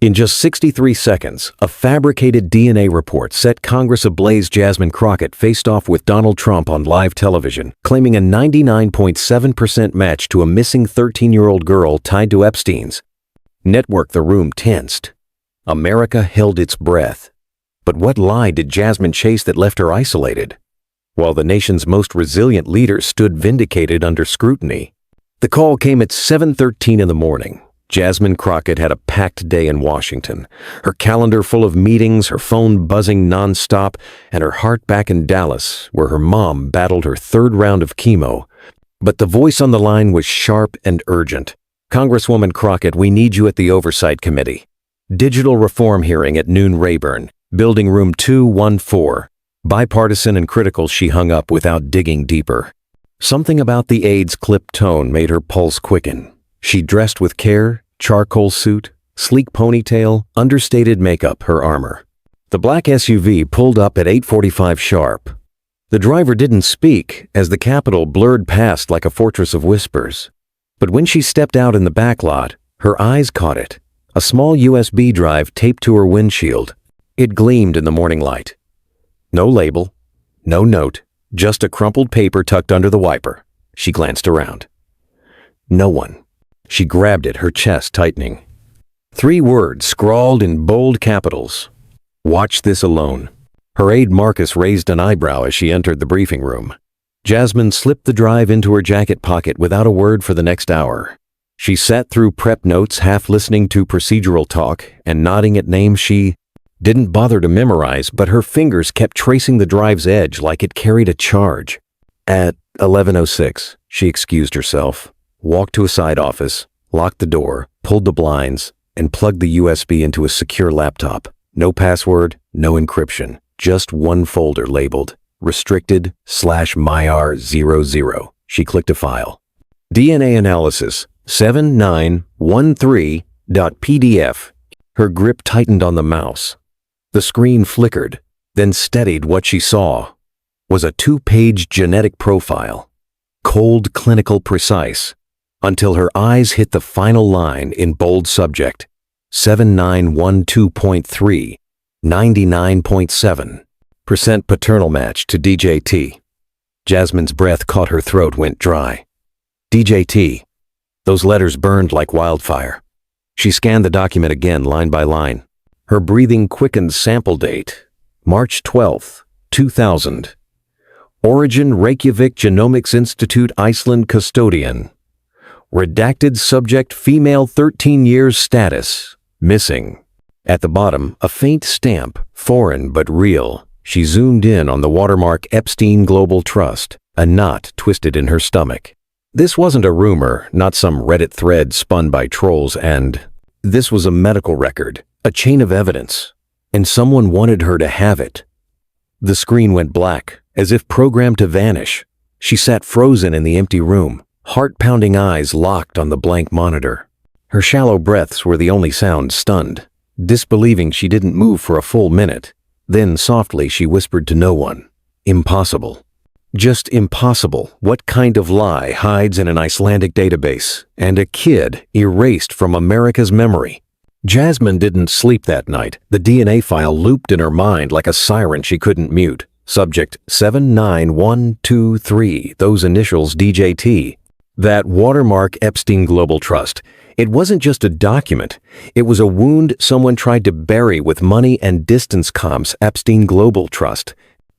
In just 63 seconds, a fabricated DNA report set Congress ablaze. Jasmine Crockett faced off with Donald Trump on live television, claiming a 99.7% match to a missing 13-year-old girl tied to Epstein's network. The room tensed. America held its breath. But what lie did Jasmine chase that left her isolated, while the nation's most resilient leaders stood vindicated under scrutiny? The call came at 7:13 in the morning. Jasmine Crockett had a packed day in Washington, her calendar full of meetings, her phone buzzing nonstop, and her heart back in Dallas, where her mom battled her third round of chemo. But the voice on the line was sharp and urgent. "Congresswoman Crockett, we need you at the Oversight Committee. Digital reform hearing at noon. Rayburn, building room 214. Bipartisan and critical." She hung up without digging deeper. Something about the aide's clipped tone made her pulse quicken. She dressed with care, charcoal suit, sleek ponytail, understated makeup, her armor. The black SUV pulled up at 8:45 sharp. The driver didn't speak as the Capitol blurred past like a fortress of whispers. But when she stepped out in the back lot, her eyes caught it. A small USB drive taped to her windshield. It gleamed in the morning light. No label, no note, just a crumpled paper tucked under the wiper. She glanced around. No one. She grabbed it, her chest tightening. 3 words scrawled in bold capitals. "Watch this alone." Her aide Marcus raised an eyebrow as she entered the briefing room. Jasmine slipped the drive into her jacket pocket without a word for the next hour. She sat through prep notes, half listening to procedural talk and nodding at names she didn't bother to memorize, but her fingers kept tracing the drive's edge like it carried a charge. At 11:06, she excused herself, walked to a side office, locked the door, pulled the blinds, and plugged the USB into a secure laptop. No password, no encryption, just one folder labeled restricted/myr00. She clicked a file. DNA analysis 7913.pdf. Her grip tightened on the mouse. The screen flickered, then steadied. What she saw was a 2-page genetic profile, cold, clinical, precise, until her eyes hit the final line in bold subject: 7912.3, 99.7% paternal match to DJT. Jasmine's breath caught her throat, went dry. DJT. Those letters burned like wildfire. She scanned the document again, line by line. Her breathing quickened. Sample date: March 12, 2000. Origin: Reykjavik Genomics Institute, Iceland. Custodian: redacted. Subject: female, 13 years. Status: missing. At the bottom, a faint stamp, foreign but real. She zoomed in on the watermark Epstein Global Trust, a knot twisted in her stomach. This wasn't a rumor, not some Reddit thread spun by trolls, and this was a medical record, a chain of evidence, and someone wanted her to have it. The screen went black, as if programmed to vanish. She sat frozen in the empty room, heart-pounding eyes locked on the blank monitor. Her shallow breaths were the only sound. Stunned, disbelieving, she didn't move for a full minute. Then softly she whispered to no one, "Impossible. Just impossible. What kind of lie hides in an Icelandic database and a kid erased from America's memory?" Jasmine didn't sleep that night. The DNA file looped in her mind like a siren she couldn't mute. Subject: 79123, those initials DJT. That watermark Epstein Global Trust. It wasn't just a document. It was a wound someone tried to bury with money and distance comms. Epstein Global Trust.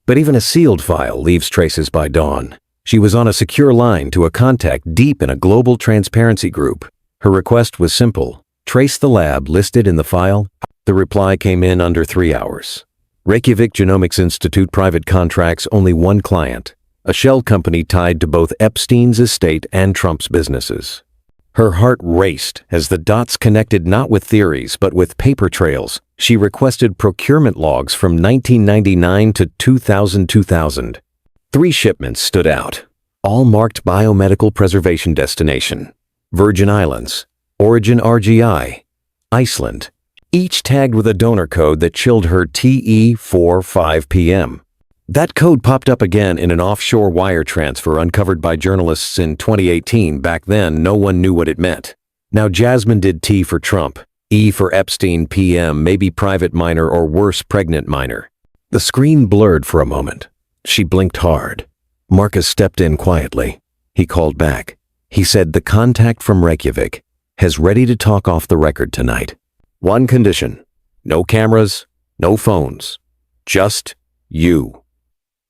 But even a sealed file leaves traces by dawn. She was on a secure line to a contact deep in a global transparency group. Her request was simple: trace the lab listed in the file. The reply came in under 3 hours. Reykjavik Genomics Institute, private contracts, only one client, a shell company tied to both Epstein's estate and Trump's businesses. Her heart raced as the dots connected not with theories but with paper trails. She requested procurement logs from 1999 to 2000. 3 shipments stood out, all marked biomedical preservation destination: Virgin Islands, Origin RGI, Iceland, each tagged with a donor code that chilled her TE45 PM. That code popped up again in an offshore wire transfer uncovered by journalists in 2018. Back then, no one knew what it meant. Now Jasmine did T for Trump. E for Epstein, PM, maybe private minor or worse, pregnant minor. The screen blurred for a moment. She blinked hard. Marcus stepped in quietly. He called back. He said the contact from Reykjavik has ready to talk off the record tonight. One condition: no cameras, no phones. Just you.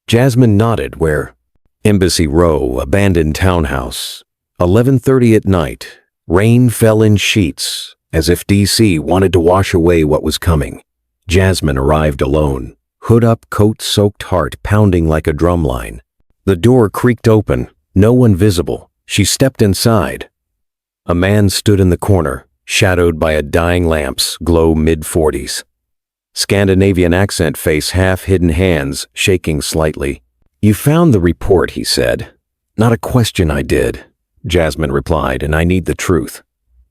Jasmine nodded. Where? Embassy Row, abandoned townhouse. 11:30 at night. Rain fell in sheets, as if DC wanted to wash away what was coming. Jasmine arrived alone, hood up, coat-soaked heart pounding like a drumline. The door creaked open, no one visible. She stepped inside. A man stood in the corner, shadowed by a dying lamp's glow mid-40s. Scandinavian accent face, half-hidden hands, shaking slightly. You found the report, he said. Not a question, I did, Jasmine replied, and I need the truth.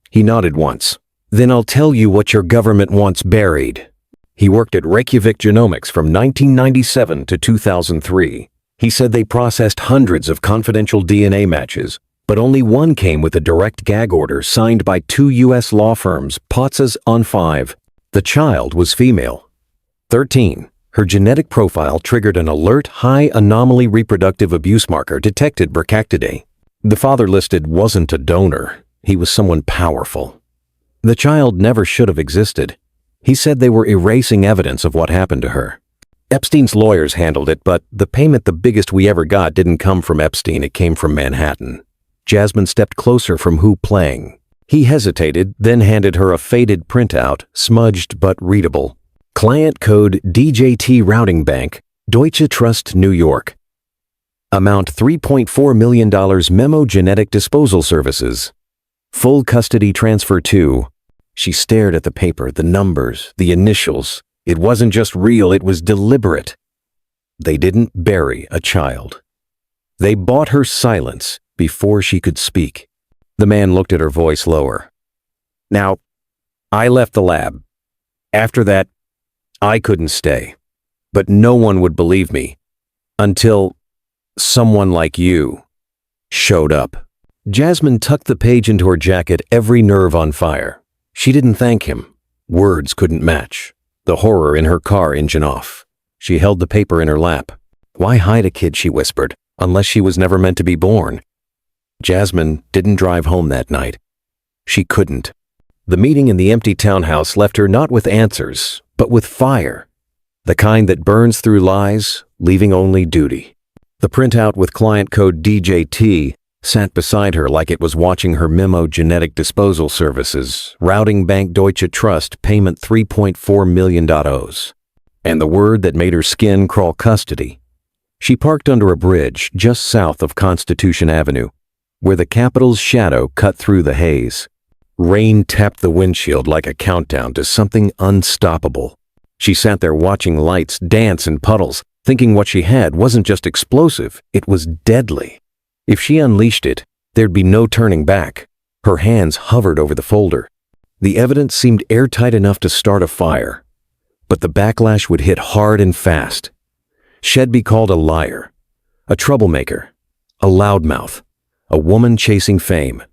He nodded once. Then I'll tell you what your government wants buried. He worked at Reykjavik Genomics from 1997 to 2003. He said they processed hundreds of confidential DNA matches, but only one came with a direct gag order signed by 2 U.S. law firms, Potts's on 5. The child was female. 13. Her genetic profile triggered an alert high anomaly reproductive abuse marker detected Bracactidae. The father listed wasn't a donor. He was someone powerful. The child never should have existed. He said they were erasing evidence of what happened to her. Epstein's lawyers handled it, but the payment, the biggest we ever got, didn't come from Epstein, it came from Manhattan. Jasmine stepped closer from who playing. He hesitated, then handed her a faded printout, smudged but readable. Client code DJT Routing Bank, Deutsche Trust, New York. Amount $3.4 million Memo Genetic Disposal Services. Full custody transfer to. She stared at the paper, the numbers, the initials. It wasn't just real, it was deliberate. They didn't bury a child. They bought her silence before she could speak. The man looked at her, voice lower. Now, I left the lab. After that, I couldn't stay. But no one would believe me until someone like you showed up. Jasmine tucked the page into her jacket, every nerve on fire. She didn't thank him. Words couldn't match. The horror in her car engine off. She held the paper in her lap. Why hide a kid, she whispered, unless she was never meant to be born? Jasmine didn't drive home that night. She couldn't. The meeting in the empty townhouse left her not with answers, but with fire. The kind that burns through lies, leaving only duty. The printout with client code DJT sat beside her like it was watching her Memo Genetic Disposal Services, Routing Bank Deutsche Trust, payment $3.4 million. And the word that made her skin crawl: custody. She parked under a bridge just south of Constitution Avenue, where the Capitol's shadow cut through the haze. Rain tapped the windshield like a countdown to something unstoppable. She sat there watching lights dance in puddles, thinking what she had wasn't just explosive, it was deadly. If she unleashed it, there'd be no turning back. Her hands hovered over the folder. The evidence seemed airtight enough to start a fire. But the backlash would hit hard and fast. She'd be called a liar, a troublemaker, a loudmouth, a woman chasing fame.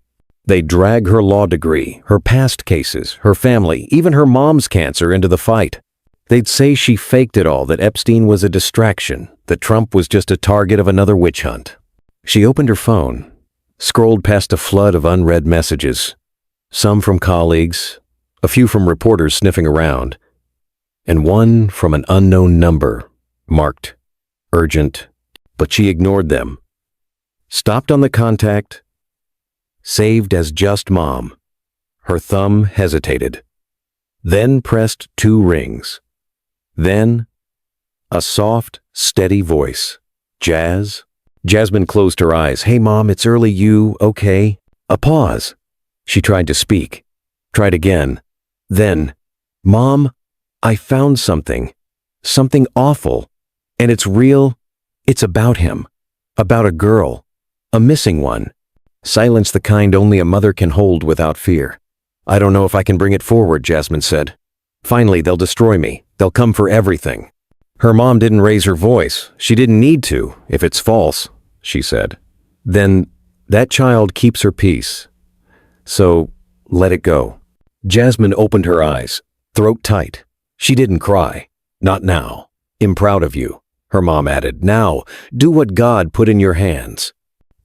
They'd drag her law degree, her past cases, her family, even her mom's cancer into the fight. They'd say she faked it all, that Epstein was a distraction, that Trump was just a target of another witch hunt. She opened her phone, scrolled past a flood of unread messages, some from colleagues, a few from reporters sniffing around, and one from an unknown number, marked urgent, but she ignored them. Stopped on the contact, saved as just mom. Her thumb hesitated, then pressed 2 rings. Then, a soft, steady voice. Jazz? Jasmine closed her eyes. Hey, Mom, it's early. You okay? A pause. She tried to speak. Tried again. Then, Mom, I found something. Something awful. And it's real. It's about him. About a girl. A missing one. Silence the kind only a mother can hold without fear. I don't know if I can bring it forward, Jasmine said. Finally, they'll destroy me. They'll come for everything. Her mom didn't raise her voice. She didn't need to, if it's false, she said. Then that child keeps her peace. So let it go. Jasmine opened her eyes, throat tight. She didn't cry. Not now. I'm proud of you, her mom added. Now, do what God put in your hands.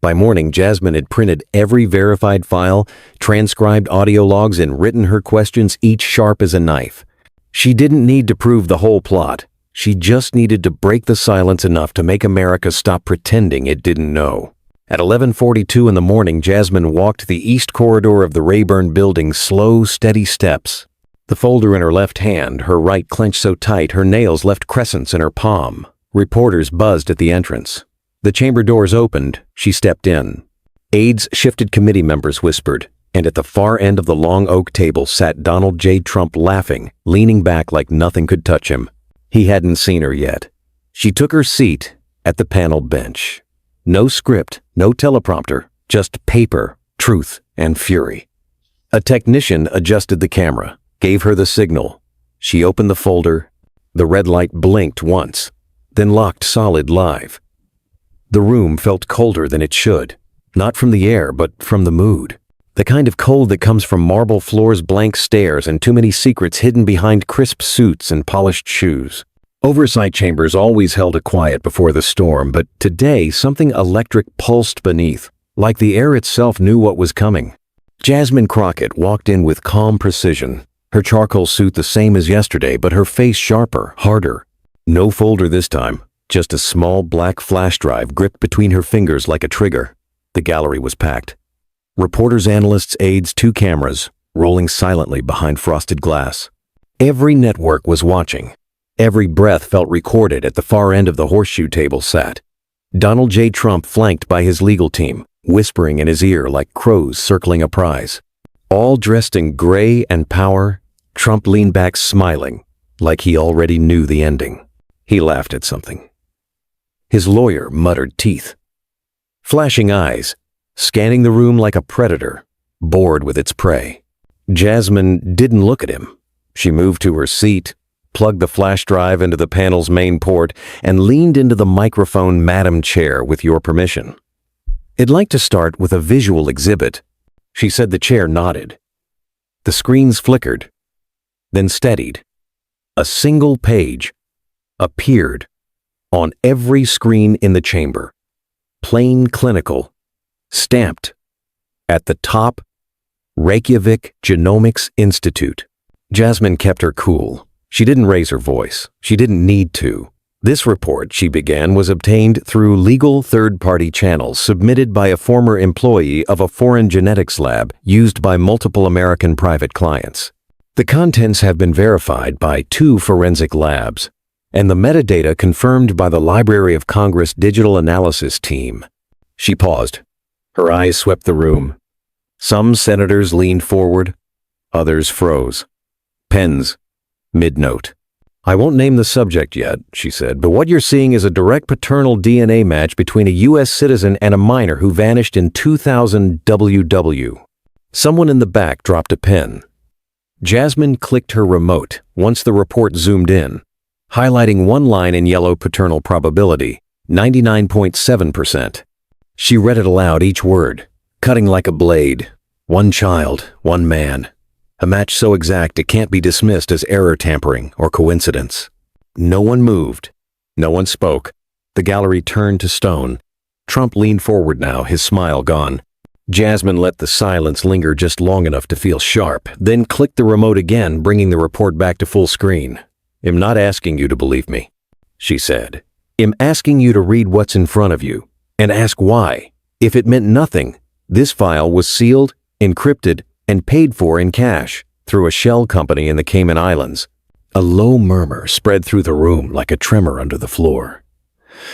By morning, Jasmine had printed every verified file, transcribed audio logs, and written her questions, each sharp as a knife. She didn't need to prove the whole plot. She just needed to break the silence enough to make America stop pretending it didn't know. At 11:42 in the morning, Jasmine walked the east corridor of the Rayburn building, slow, steady steps. The folder in her left hand, her right clenched so tight her nails left crescents in her palm. Reporters buzzed at the entrance. The chamber doors opened. She stepped in. Aides shifted, committee members whispered, and at the far end of the long oak table sat Donald J. Trump, laughing, leaning back like nothing could touch him. He hadn't seen her yet. She took her seat at the panel bench. No script, no teleprompter, just paper, truth, and fury. A technician adjusted the camera, gave her the signal. She opened the folder. The red light blinked once, then locked solid live. The room felt colder than it should, not from the air, but from the mood. The kind of cold that comes from marble floors, blank stares, and too many secrets hidden behind crisp suits and polished shoes. Oversight chambers always held a quiet before the storm, but today something electric pulsed beneath, like the air itself knew what was coming. Jasmine Crockett walked in with calm precision, her charcoal suit the same as yesterday, but her face sharper, harder. No folder this time. Just a small black flash drive gripped between her fingers like a trigger. The gallery was packed. Reporters, analysts, aides, 2 cameras, rolling silently behind frosted glass. Every network was watching. Every breath felt recorded. At the far end of the horseshoe table sat Donald J. Trump, flanked by his legal team, whispering in his ear like crows circling a prize. All dressed in gray and power, Trump leaned back smiling, like he already knew the ending. He laughed at something. His lawyer muttered teeth. Flashing eyes, scanning the room like a predator, bored with its prey. Jasmine didn't look at him. She moved to her seat, plugged the flash drive into the panel's main port, and leaned into the microphone madam chair. With your permission, I'd like to start with a visual exhibit. She said. The chair nodded. The screens flickered, then steadied. A single page appeared on every screen in the chamber. Plain, clinical, stamped. At the top, Reykjavik Genomics Institute. Jasmine kept her cool. She didn't raise her voice. She didn't need to. This report, she began, was obtained through legal third-party channels submitted by a former employee of a foreign genetics lab used by multiple American private clients. The contents have been verified by 2 forensic labs, and the metadata confirmed by the Library of Congress Digital Analysis Team. She paused. Her eyes swept the room. Some senators leaned forward, others froze. Pens, mid-note. I won't name the subject yet, she said, but what you're seeing is a direct paternal DNA match between a U.S. citizen and a minor who vanished in 2000 WW. Someone in the back dropped a pen. Jasmine clicked her remote once the report zoomed in, highlighting one line in yellow: paternal probability, 99.7%. She read it aloud, each word, cutting like a blade. One child, one man. A match so exact it can't be dismissed as error, tampering, or coincidence. No one moved. No one spoke. The gallery turned to stone. Trump leaned forward now, his smile gone. Jasmine let the silence linger just long enough to feel sharp, then clicked the remote again, bringing the report back to full screen. I'm not asking you to believe me, she said. I'm asking you to read what's in front of you, and ask why. If it meant nothing, this file was sealed, encrypted, and paid for in cash through a shell company in the Cayman Islands. A low murmur spread through the room like a tremor under the floor.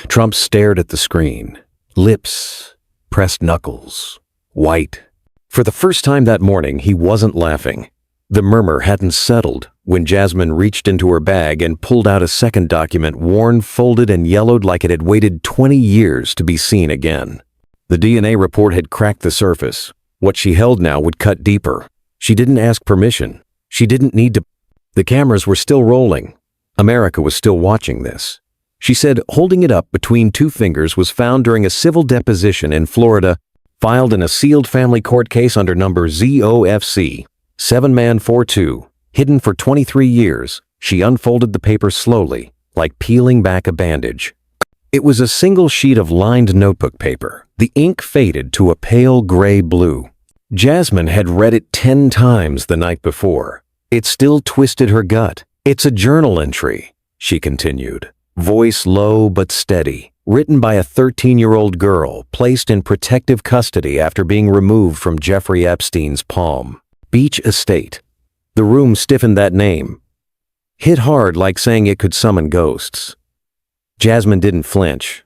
Trump stared at the screen, lips, pressed knuckles, white. For the first time that morning, he wasn't laughing. The murmur hadn't settled when Jasmine reached into her bag and pulled out a second document, worn, folded, and yellowed like it had waited 20 years to be seen again. The DNA report had cracked the surface. What she held now would cut deeper. She didn't ask permission. She didn't need to. The cameras were still rolling. America was still watching this. She said holding it up between 2 fingers was found during a civil deposition in Florida, filed in a sealed family court case under number ZOFC 7-man 4-2, hidden for 23 years. She unfolded the paper slowly, like peeling back a bandage. It was a single sheet of lined notebook paper. The ink faded to a pale gray blue. Jasmine had read it 10 times the night before. It still twisted her gut. "It's a journal entry," she continued, voice low but steady, written by a 13-year-old girl placed in protective custody after being removed from Jeffrey Epstein's Palm Beach estate. The room stiffened that name. Hit hard, like saying it could summon ghosts. Jasmine didn't flinch.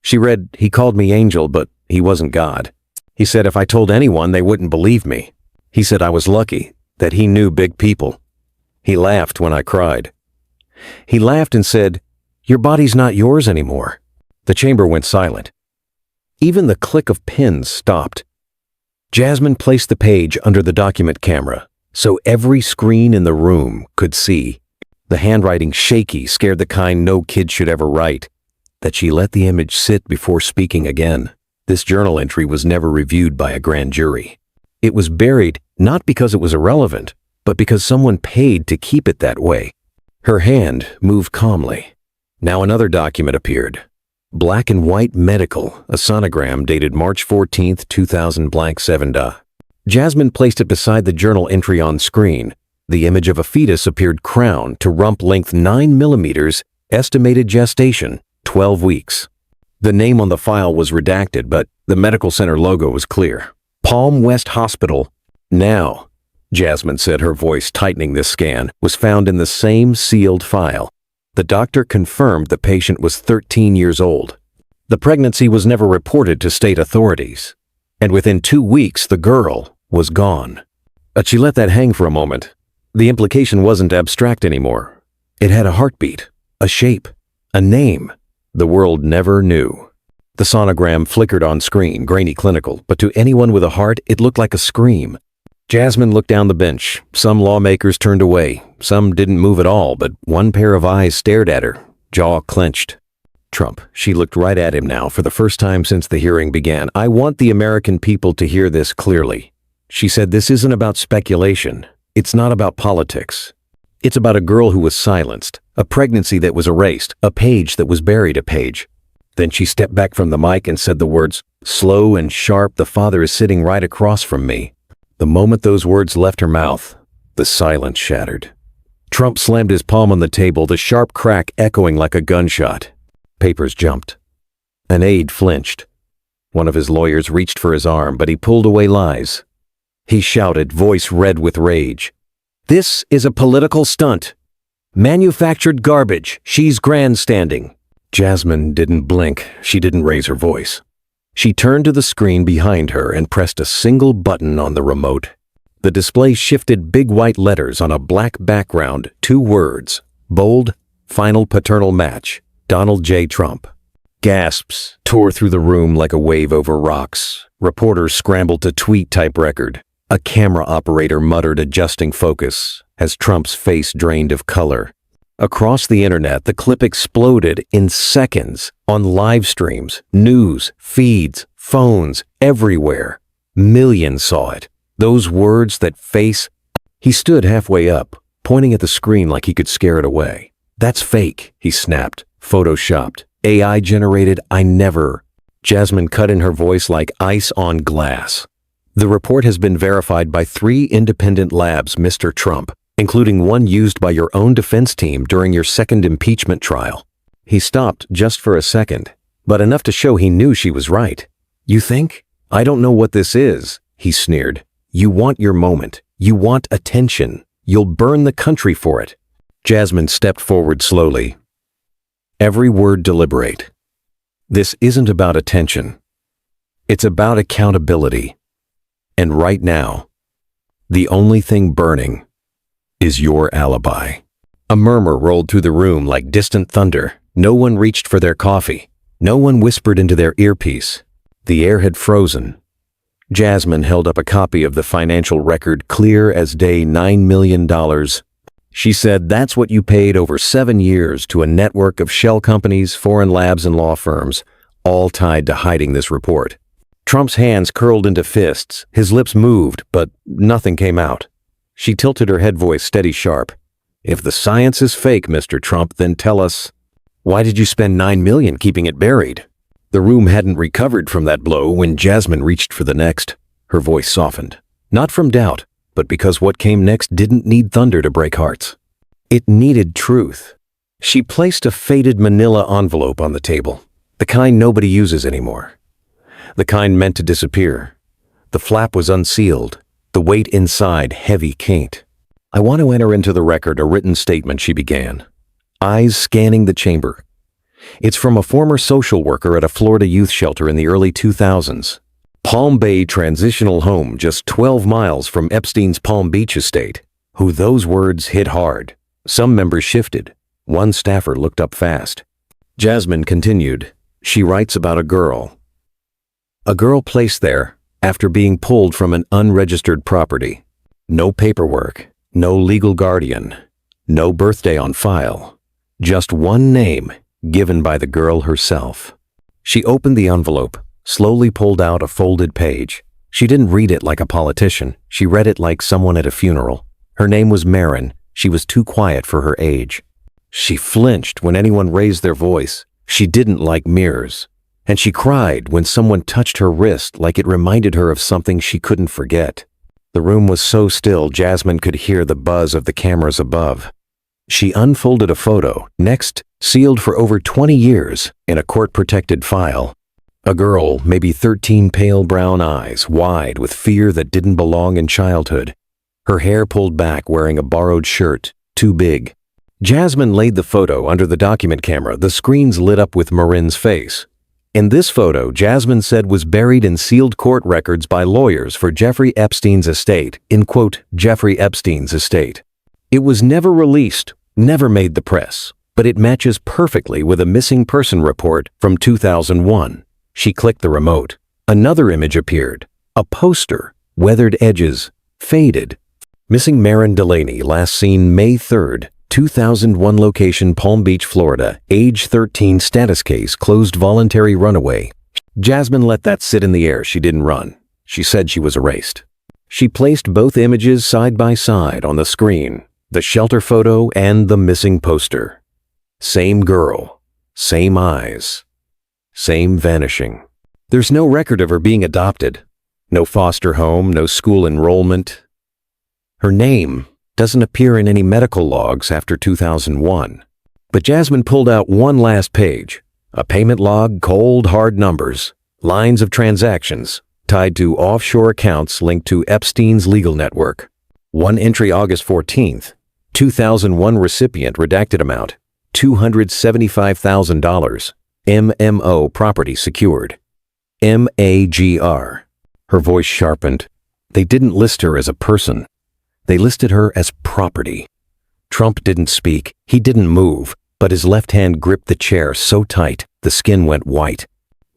She read, "He called me angel, but he wasn't God. He said if I told anyone, they wouldn't believe me. He said I was lucky, that he knew big people. He laughed when I cried. He laughed and said, 'Your body's not yours anymore.'" The chamber went silent. Even the click of pens stopped. Jasmine placed the page under the document camera, so every screen in the room could see. The handwriting, shaky, scared the kind no kid should ever write. That she let the image sit before speaking again. This journal entry was never reviewed by a grand jury. It was buried not because it was irrelevant, but because someone paid to keep it that way. Her hand moved calmly. Now another document appeared. Black and white medical, a sonogram dated March 14th, 2000 blank 7 da. Jasmine placed it beside the journal entry on screen. The image of a fetus appeared crowned to rump length 9 millimeters, estimated gestation, 12 weeks. The name on the file was redacted, but the medical center logo was clear. Palm West Hospital. Now, Jasmine said, her voice tightening this scan, was found in the same sealed file. The doctor confirmed the patient was 13 years old. The pregnancy was never reported to state authorities. And within 2 weeks, the girl was gone. But she let that hang for a moment. The implication wasn't abstract anymore. It had a heartbeat, a shape, a name. The world never knew. The sonogram flickered on screen, grainy clinical, but to anyone with a heart, it looked like a scream. Jasmine looked down the bench. Some lawmakers turned away. Some didn't move at all, but one pair of eyes stared at her, jaw clenched. Trump. She looked right at him now for the first time since the hearing began. "I want the American people to hear this clearly." She said, "This isn't about speculation. It's not about politics. It's about a girl who was silenced, a pregnancy that was erased, a page that was buried a page." Then she stepped back from the mic and said the words, slow and sharp, "The father is sitting right across from me." The moment those words left her mouth, the silence shattered. Trump slammed his palm on the table, the sharp crack echoing like a gunshot. Papers jumped. An aide flinched. One of his lawyers reached for his arm, but he pulled away lies. He shouted, voice red with rage, "This is a political stunt. Manufactured garbage. She's grandstanding." Jasmine didn't blink. She didn't raise her voice. She turned to the screen behind her and pressed a single button on the remote. The display shifted big white letters on a black background, 2 words, bold, "Final paternal match, Donald J. Trump." Gasps tore through the room like a wave over rocks. Reporters scrambled to tweet-type record. A camera operator muttered, adjusting focus, as Trump's face drained of color. Across the internet, the clip exploded in seconds on live streams, news, feeds, phones, everywhere. Millions saw it. Those words, that face. He stood halfway up, pointing at the screen like he could scare it away. "That's fake," he snapped. "Photoshopped. AI generated. I never." Jasmine cut in her voice like ice on glass. "The report has been verified by 3 independent labs, Mr. Trump, including one used by your own defense team during your 2nd impeachment trial." He stopped just for a second, but enough to show he knew she was right. "You think? I don't know what this is," he sneered. "You want your moment. You want attention. You'll burn the country for it." Jasmine stepped forward slowly. Every word deliberate. "This isn't about attention. It's about accountability. And right now, the only thing burning is your alibi." A murmur rolled through the room like distant thunder. No one reached for their coffee. No one whispered into their earpiece. The air had frozen. Jasmine held up a copy of the financial record, clear as day, $9 million. She said, "That's what you paid over 7 years to a network of shell companies, foreign labs, and law firms, all tied to hiding this report." Trump's hands curled into fists. His lips moved, but nothing came out. She tilted her head, voice steady sharp. If the science is fake, Mr. Trump, then tell us, why did you spend $9 million keeping it buried? The room hadn't recovered from that blow when Jasmine reached for the next. Her voice softened. Not from doubt, but because what came next didn't need thunder to break hearts. It needed truth. She placed a faded manila envelope on the table, the kind nobody uses anymore. The kind meant to disappear. The flap was unsealed, the weight inside heavy cait. I want to enter into the record a written statement, she began, eyes scanning the chamber. It's from a former social worker at a Florida youth shelter in the early 2000s. Palm Bay transitional home just 12 miles from Epstein's Palm Beach estate. Who those words hit hard. Some members shifted. One staffer looked up fast. Jasmine continued. She writes about a girl. A girl placed there after being pulled from an unregistered property. No paperwork, no legal guardian, no birthday on file. Just one name given by the girl herself. She opened the envelope, slowly pulled out a folded page. She didn't read it like a politician. She read it like someone at a funeral. Her name was Marin. She was too quiet for her age. She flinched when anyone raised their voice. She didn't like mirrors. And she cried when someone touched her wrist like it reminded her of something she couldn't forget. The room was so still Jasmine could hear the buzz of the cameras above. She unfolded a photo, next sealed for over 20 years in a court-protected file. A girl, maybe 13, pale brown eyes, wide with fear that didn't belong in childhood. Her hair pulled back, wearing a borrowed shirt, too big. Jasmine laid the photo under the document camera. The screens lit up with Marin's face. In this photo, Jasmine said was buried in sealed court records by lawyers for Jeffrey Epstein's estate, in quote, Jeffrey Epstein's estate. It was never released, never made the press, but it matches perfectly with a missing person report from 2001. She clicked the remote. Another image appeared. A poster, weathered edges, faded. Missing Marin Delaney, last seen May 3rd, 2001, location Palm Beach, Florida, age 13, status case, closed, voluntary runaway. Jasmine let that sit in the air. She didn't run. She said she was erased. She placed both images side by side on the screen, the shelter photo and the missing poster. Same girl, same eyes, same vanishing. There's no record of her being adopted. No foster home, no school enrollment. Her name doesn't appear in any medical logs after 2001. But Jasmine pulled out one last page, a payment log, cold, hard numbers, lines of transactions tied to offshore accounts linked to Epstein's legal network. One entry, August 14th, 2001, recipient, redacted amount, $275,000, MMO, property secured, MAGR. Her voice sharpened. They didn't list her as a person. They listed her as property. Trump didn't speak. He didn't move, but his left hand gripped the chair so tight the skin went white.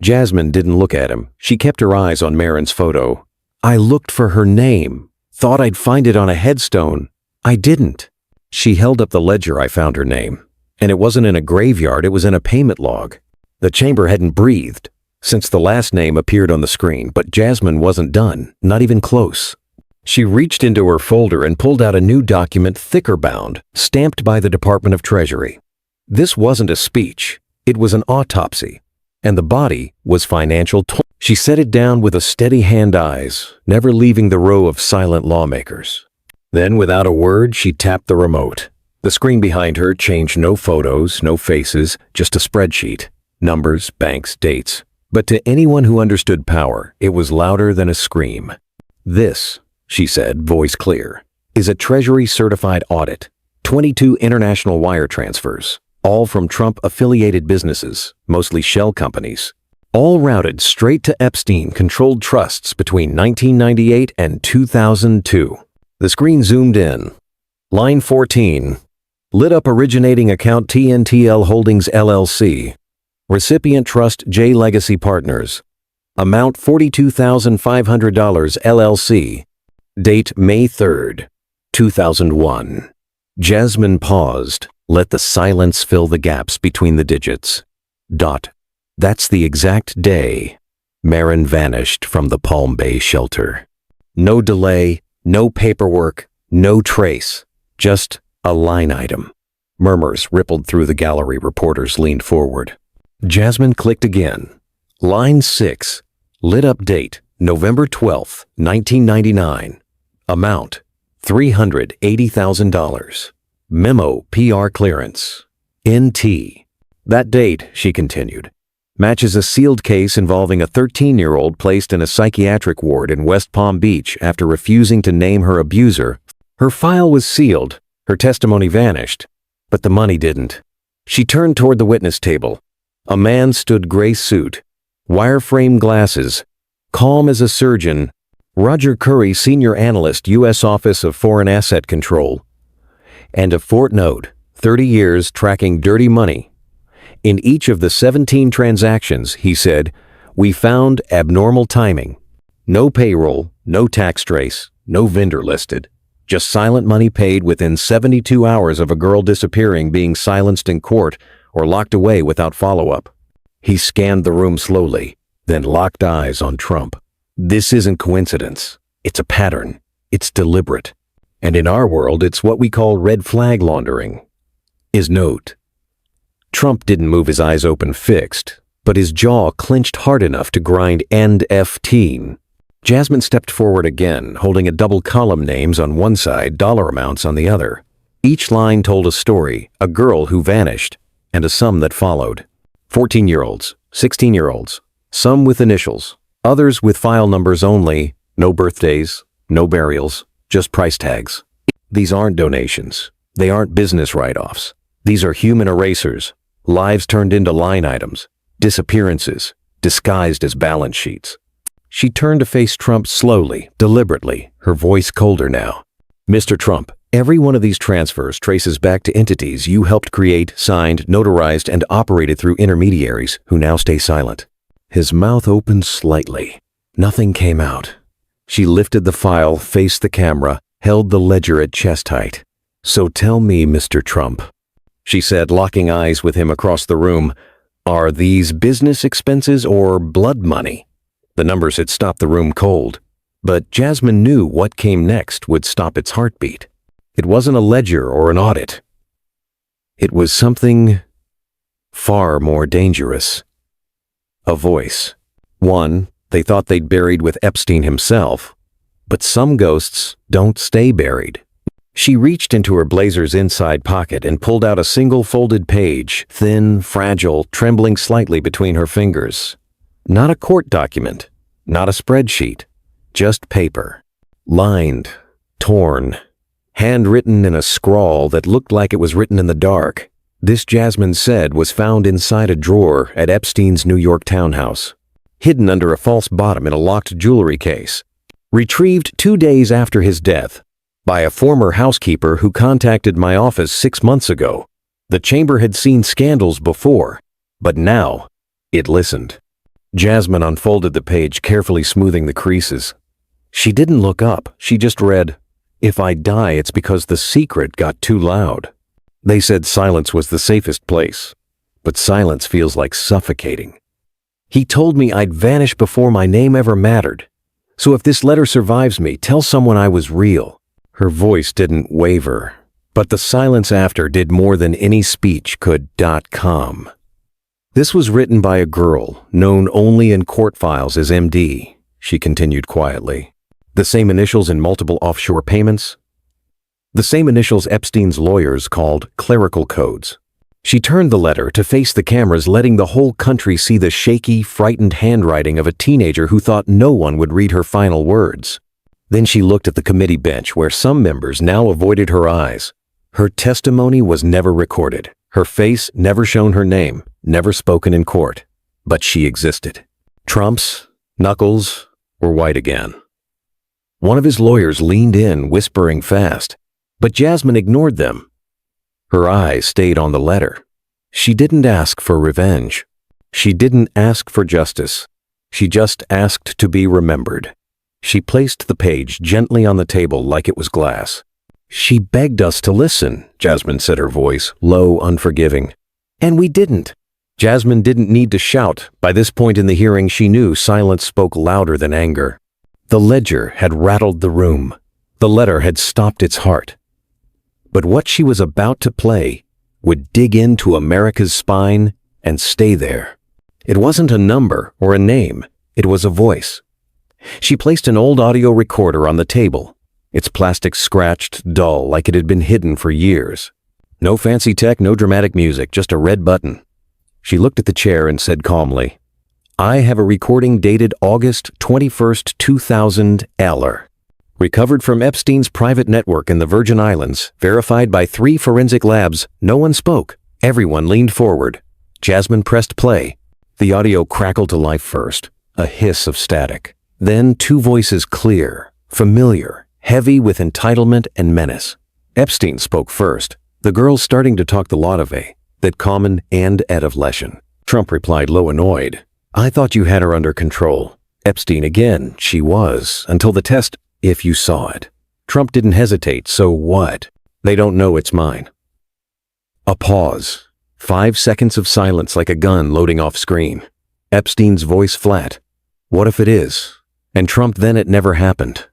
Jasmine didn't look at him. She kept her eyes on Marin's photo. I looked for her name. Thought I'd find it on a headstone. I didn't. She held up the ledger. I found her name. And it wasn't in a graveyard, it was in a payment log. The chamber hadn't breathed since the last name appeared on the screen, but Jasmine wasn't done, not even close. She reached into her folder and pulled out a new document, thicker bound, stamped by the Department of Treasury. This wasn't a speech, it was an autopsy, and the body was financial. She set it down with a steady hand, eyes never leaving the row of silent lawmakers. Then, without a word, she tapped the remote. The screen behind her changed. No photos, no faces, just a spreadsheet. Numbers, banks, dates. But to anyone who understood power, it was louder than a scream. This, she said, voice clear, is a Treasury-certified audit. 22 international wire transfers, all from Trump-affiliated businesses, mostly shell companies, all routed straight to Epstein-controlled trusts between 1998 and 2002. The screen zoomed in. Line 14. Lit up, originating account TNTL Holdings LLC. Recipient trust J Legacy Partners. Amount $42,500 LLC. Date May 3rd, 2001. Jasmine paused, let the silence fill the gaps between the digits. Dot. That's the exact day Marin vanished from the Palm Bay shelter. No delay, no paperwork, No trace. Just a line item. Murmurs rippled through the gallery. Reporters leaned forward. Jasmine clicked again. Line 6. Lit up date, November 12th, 1999. Amount, $380,000. Memo PR clearance. NT. That date, she continued, matches a sealed case involving a 13-year-old placed in a psychiatric ward in West Palm Beach after refusing to name her abuser. Her file was sealed, her testimony vanished, but the money didn't. She turned toward the witness table. A man stood, gray suit, wireframe glasses, calm as a surgeon. Roger Curry, senior analyst, U.S. Office of Foreign Asset Control. And a footnote, 30 years tracking dirty money. In each of the 17 transactions, he said, we found abnormal timing. No payroll, no tax trace, no vendor listed. Just silent money paid within 72 hours of a girl disappearing, being silenced in court, or locked away without follow-up. He scanned the room slowly, then locked eyes on Trump. This isn't coincidence. It's a pattern. It's deliberate. And in our world, it's what we call red flag laundering. His note. Trump didn't move, his eyes open, fixed, but his jaw clenched hard enough to grind "and F-teen." Jasmine stepped forward again, holding a double column, names on one side, dollar amounts on the other. Each line told a story, a girl who vanished, and a sum that followed. 14-year-olds, 16-year-olds, some with initials, others with file numbers only, no birthdays, no burials, just price tags. These aren't donations. They aren't business write-offs. These are human erasers. Lives turned into line items, disappearances, disguised as balance sheets. She turned to face Trump slowly, deliberately, her voice colder now. Mr. Trump, every one of these transfers traces back to entities you helped create, signed, notarized, and operated through intermediaries who now stay silent. His mouth opened slightly. Nothing came out. She lifted the file, faced the camera, held the ledger at chest height. So tell me, Mr. Trump, she said, locking eyes with him across the room, are these business expenses or blood money? The numbers had stopped the room cold, but Jasmine knew what came next would stop its heartbeat. It wasn't a ledger or an audit. It was something far more dangerous. A voice. One they thought they'd buried with Epstein himself, but some ghosts don't stay buried. She reached into her blazer's inside pocket and pulled out a single folded page, thin, fragile, trembling slightly between her fingers. Not a court document, not a spreadsheet, just paper. Lined, torn, handwritten in a scrawl that looked like it was written in the dark. This, Jasmine said, was found inside a drawer at Epstein's New York townhouse, hidden under a false bottom in a locked jewelry case. Retrieved 2 days after his death by a former housekeeper who contacted my office 6 months ago. The chamber had seen scandals before, but now it listened. Jasmine unfolded the page, carefully smoothing the creases. She didn't look up. She just read, "If I die, it's because the secret got too loud. They said silence was the safest place, but silence feels like suffocating. He told me I'd vanish before my name ever mattered. So if this letter survives me, tell someone I was real." Her voice didn't waver, but the silence after did more than any speech could. .com. This was written by a girl known only in court files as MD, she continued quietly. The same initials in multiple offshore payments. The same initials Epstein's lawyers called clerical codes. She turned the letter to face the cameras, letting the whole country see the shaky, frightened handwriting of a teenager who thought no one would read her final words. Then she looked at the committee bench, where some members now avoided her eyes. Her testimony was never recorded. Her face never shown her name, never spoken in court. But she existed. Trump's knuckles were white again. One of his lawyers leaned in, whispering fast, but Jasmine ignored them. Her eyes stayed on the letter. She didn't ask for revenge. She didn't ask for justice. She just asked to be remembered. She placed the page gently on the table like it was glass. "She begged us to listen," Jasmine said, her voice low, unforgiving. "And we didn't." Jasmine didn't need to shout. By this point in the hearing, she knew silence spoke louder than anger. The ledger had rattled the room. The letter had stopped its heart. But what she was about to play would dig into America's spine and stay there. It wasn't a number or a name, it was a voice. She placed an old audio recorder on the table, its plastic scratched, dull, like it had been hidden for years. No fancy tech, no dramatic music, just a red button. She looked at the chair and said calmly, "I have a recording dated August 21st, 2000, Eller. Recovered from Epstein's private network in the Virgin Islands, verified by 3 forensic labs." No one spoke. Everyone leaned forward. Jasmine pressed play. The audio crackled to life first, a hiss of static. Then 2 voices clear, familiar, heavy with entitlement and menace. Epstein spoke first, the girl starting to talk the Lodove, that common and edavlession. Trump replied low, annoyed. "I thought you had her under control." Epstein again, "She was, until the test, if you saw it." Trump didn't hesitate, "So what? They don't know it's mine." A pause. 5 seconds of silence like a gun loading off screen. Epstein's voice flat. "What if it is?" And Trump, "Then it never happened."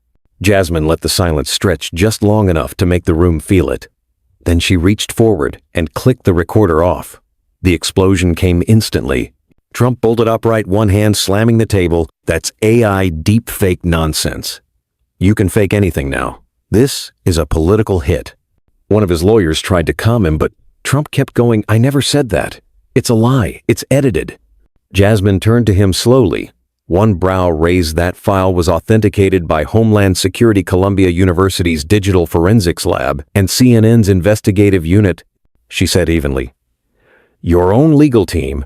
Jasmine let the silence stretch just long enough to make the room feel it. Then she reached forward and clicked the recorder off. The explosion came instantly. Trump bolted upright, one hand slamming the table. "That's AI deepfake nonsense. You can fake anything now. This is a political hit." One of his lawyers tried to calm him, but Trump kept going, "I never said that. It's a lie. It's edited." Jasmine turned to him slowly. One brow raised. "That file was authenticated by Homeland Security, Columbia University's Digital Forensics Lab, and CNN's investigative unit," she said evenly. "Your own legal team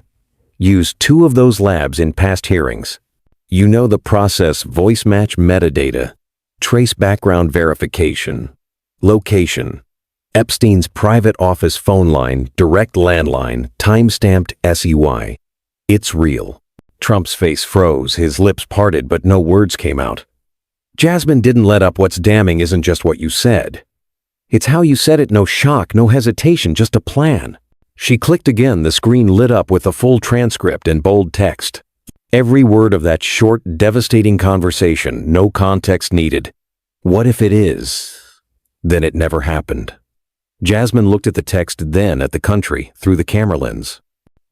used 2 of those labs in past hearings. You know the process: voice match metadata, trace background verification, location, Epstein's private office phone line, direct landline, time-stamped SEY. It's real." Trump's face froze, his lips parted, but no words came out. Jasmine didn't let up. "What's damning isn't just what you said. It's how you said it. No shock, no hesitation, just a plan." She clicked again. The screen lit up with a full transcript and bold text. Every word of that short, devastating conversation, no context needed. What if it is? Then it never happened. Jasmine looked at the text, then at the country, through the camera lens.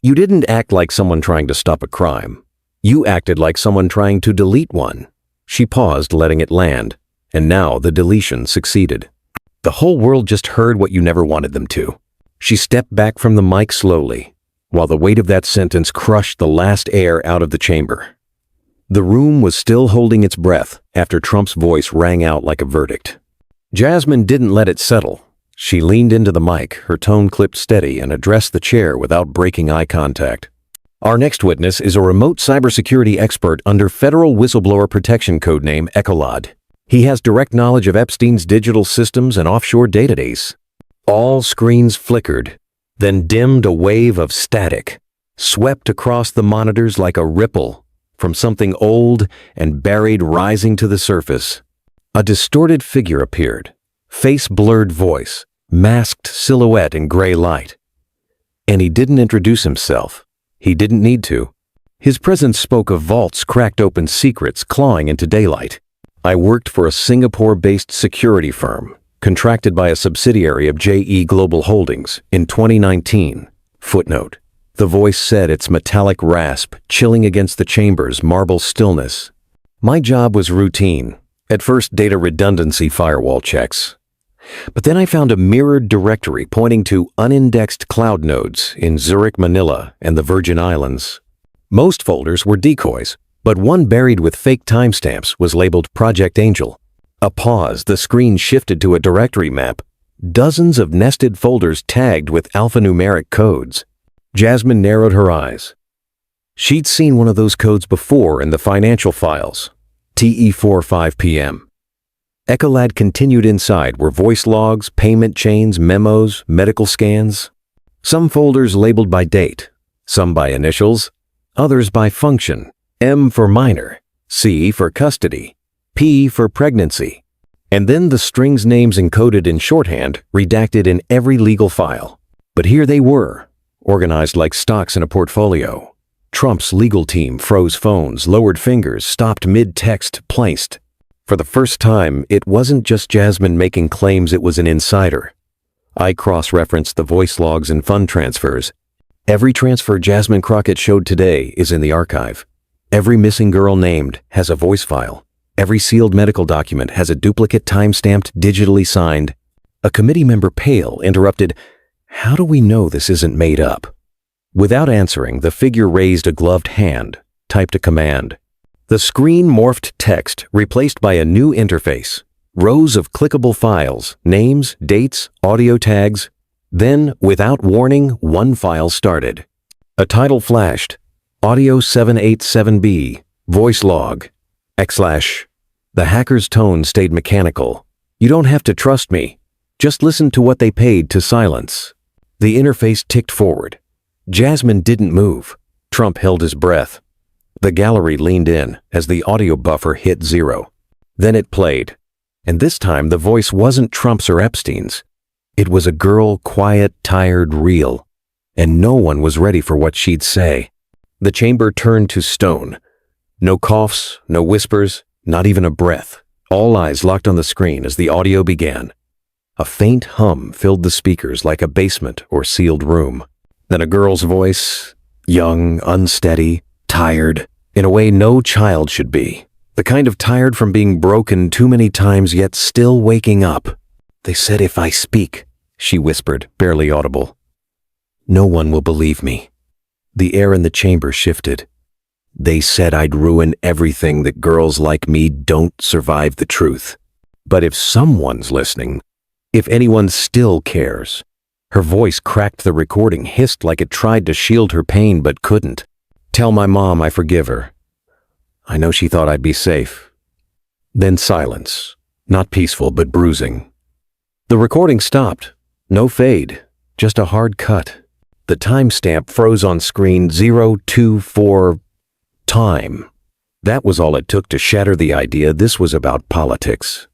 "You didn't act like someone trying to stop a crime. You acted like someone trying to delete one." She paused, letting it land, and now the deletion succeeded. "The whole world just heard what you never wanted them to." She stepped back from the mic slowly, while the weight of that sentence crushed the last air out of the chamber. The room was still holding its breath after Trump's voice rang out like a verdict. Jasmine didn't let it settle. She leaned into the mic, her tone clipped steady, and addressed the chair without breaking eye contact. "Our next witness is a remote cybersecurity expert under federal whistleblower protection codename Ecolod. He has direct knowledge of Epstein's digital systems and offshore database." All screens flickered, then dimmed. A wave of static swept across the monitors like a ripple from something old and buried rising to the surface. A distorted figure appeared, face-blurred voice, masked silhouette in gray light. And he didn't introduce himself. He didn't need to. His presence spoke of vaults, cracked open secrets clawing into daylight. "I worked for a Singapore-based security firm, contracted by a subsidiary of JE Global Holdings in 2019. Footnote. The voice said, its metallic rasp chilling against the chamber's marble stillness. "My job was routine. At first, data redundancy firewall checks. But then I found a mirrored directory pointing to unindexed cloud nodes in Zurich, Manila, and the Virgin Islands. Most folders were decoys, but one buried with fake timestamps was labeled Project Angel." A pause. The screen shifted to a directory map. Dozens of nested folders tagged with alphanumeric codes. Jasmine narrowed her eyes. She'd seen one of those codes before in the financial files. TE45 PM. Ecolad continued. Inside were voice logs, payment chains, memos, medical scans. Some folders labeled by date, some by initials, others by function. M for minor, C for custody, P for pregnancy. And then the strings names encoded in shorthand, redacted in every legal file. But here they were, organized like stocks in a portfolio. Trump's legal team froze phones, lowered fingers, stopped mid-text, placed. For the first time, it wasn't just Jasmine making claims, it was an insider. I cross-referenced the voice logs and fund transfers. Every transfer Jasmine Crockett showed today is in the archive. Every missing girl named has a voice file. Every sealed medical document has a duplicate time-stamped, digitally signed. A committee member, pale, interrupted, "How do we know this isn't made up?" Without answering, the figure raised a gloved hand, typed a command. The screen morphed text, replaced by a new interface. Rows of clickable files, names, dates, audio tags. Then, without warning, one file started. A title flashed. Audio 787B, voice log, /. The hacker's tone stayed mechanical. "You don't have to trust me. Just listen to what they paid to silence." The interface ticked forward. Jasmine didn't move. Trump held his breath. The gallery leaned in as the audio buffer hit 0. Then it played. And this time the voice wasn't Trump's or Epstein's. It was a girl, quiet, tired, real. And no one was ready for what she'd say. The chamber turned to stone. No coughs, no whispers, not even a breath. All eyes locked on the screen as the audio began. A faint hum filled the speakers like a basement or sealed room. Then a girl's voice, young, unsteady, tired, in a way no child should be. The kind of tired from being broken too many times yet still waking up. "They said if I speak," she whispered, barely audible. "No one will believe me." The air in the chamber shifted. "They said I'd ruin everything, that girls like me don't survive the truth. But if someone's listening, if anyone still cares." Her voice cracked the recording, hissed like it tried to shield her pain but couldn't. "Tell my mom I forgive her. I know she thought I'd be safe." Then silence, not peaceful but bruising. The recording stopped. No fade, just a hard cut. The timestamp froze on screen, 024 time. That was all it took to shatter the idea this was about politics.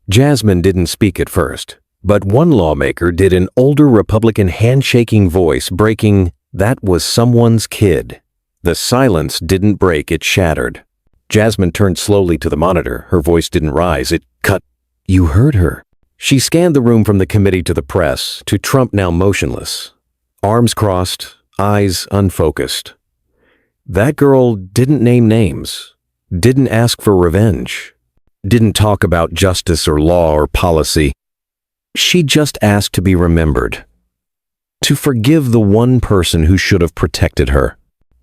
Jasmine didn't speak at first, but one lawmaker did, an older Republican handshaking voice breaking, "That was someone's kid." The silence didn't break, it shattered. Jasmine turned slowly to the monitor. Her voice didn't rise, it cut. "You heard her." She scanned the room from the committee to the press, to Trump now motionless. Arms crossed, eyes unfocused. That girl didn't name names, didn't ask for revenge, didn't talk about justice or law or policy. She just asked to be remembered, to forgive the one person who should have protected her.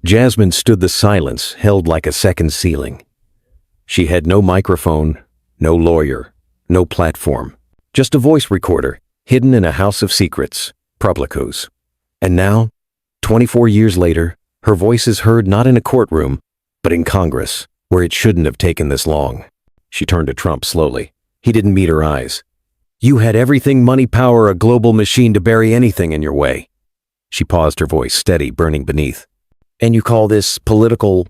Jasmine stood the silence, held like a second ceiling. She had no microphone, no lawyer, no platform, just a voice recorder hidden in a house of secrets, Publico's. And now, 24 years later, her voice is heard not in a courtroom, but in Congress, where it shouldn't have taken this long. She turned to Trump slowly. He didn't meet her eyes. "You had everything, money, power, a global machine to bury anything in your way." She paused, her voice steady, burning beneath. "And you call this political?"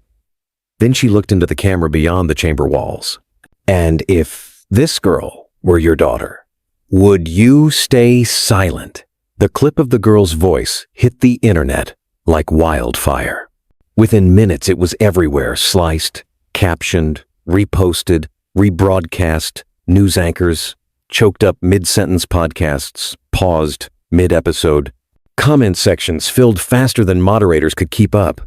Then she looked into the camera beyond the chamber walls. "And if this girl were your daughter, would you stay silent?" The clip of the girl's voice hit the internet like wildfire. Within minutes, it was everywhere, sliced, captioned, reposted, rebroadcast, news anchors, choked up mid-sentence podcasts, paused mid-episode. Comment sections filled faster than moderators could keep up.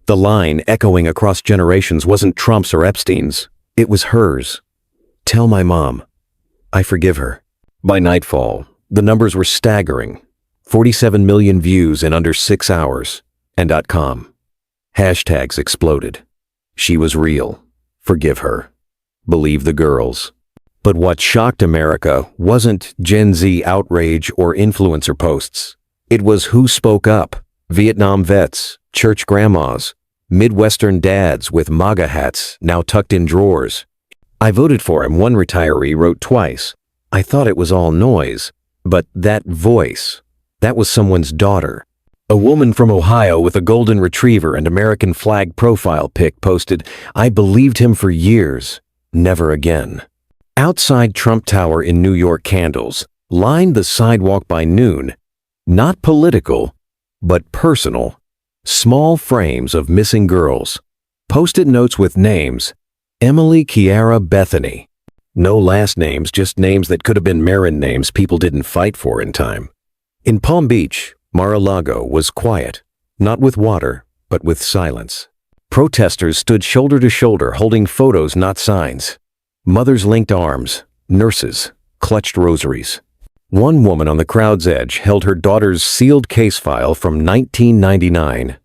The line echoing across generations wasn't Trump's or Epstein's. It was hers. "Tell my mom I forgive her." By nightfall, the numbers were staggering. 47 million views in under 6 hours, and .com. Hashtags exploded. She was real. Forgive her. Believe the girls. But what shocked America wasn't Gen Z outrage or influencer posts. It was who spoke up. Vietnam vets, church grandmas, Midwestern dads with MAGA hats now tucked in drawers. "I voted for him," one retiree wrote twice. "I thought it was all noise, but that voice, that was someone's daughter." A woman from Ohio with a golden retriever and American flag profile pic posted, "I believed him for years, never again." Outside Trump Tower in New York, candles lined the sidewalk by noon. Not political, but personal. Small frames of missing girls. Post-it notes with names. Emily, Kiara, Bethany. No last names, just names that could have been Marin names people didn't fight for in time. In Palm Beach, Mar-a-Lago was quiet, not with water, but with silence. Protesters stood shoulder to shoulder, holding photos, not signs. Mothers linked arms, nurses clutched rosaries. One woman on the crowd's edge held her daughter's sealed case file from 1999.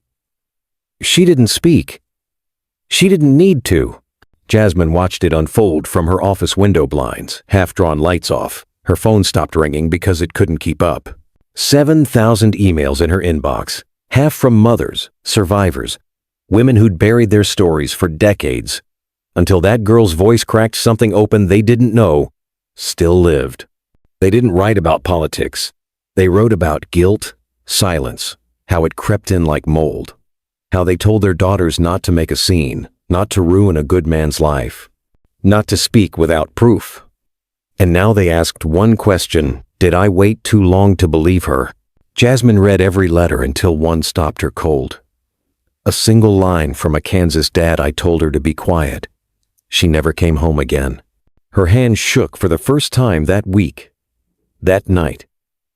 She didn't speak. She didn't need to. Jasmine watched it unfold from her office window blinds, half-drawn lights off. Her phone stopped ringing because it couldn't keep up. 7,000 emails in her inbox, half from mothers, survivors, women who'd buried their stories for decades, until that girl's voice cracked something open they didn't know still lived. They didn't write about politics. They wrote about guilt, silence, how it crept in like mold, how they told their daughters not to make a scene, not to ruin a good man's life, not to speak without proof. And now they asked one question: did I wait too long to believe her? Jasmine read every letter until one stopped her cold. A single line from a Kansas dad I told her to be quiet. She never came home again. Her hand shook for the first time that week. That night,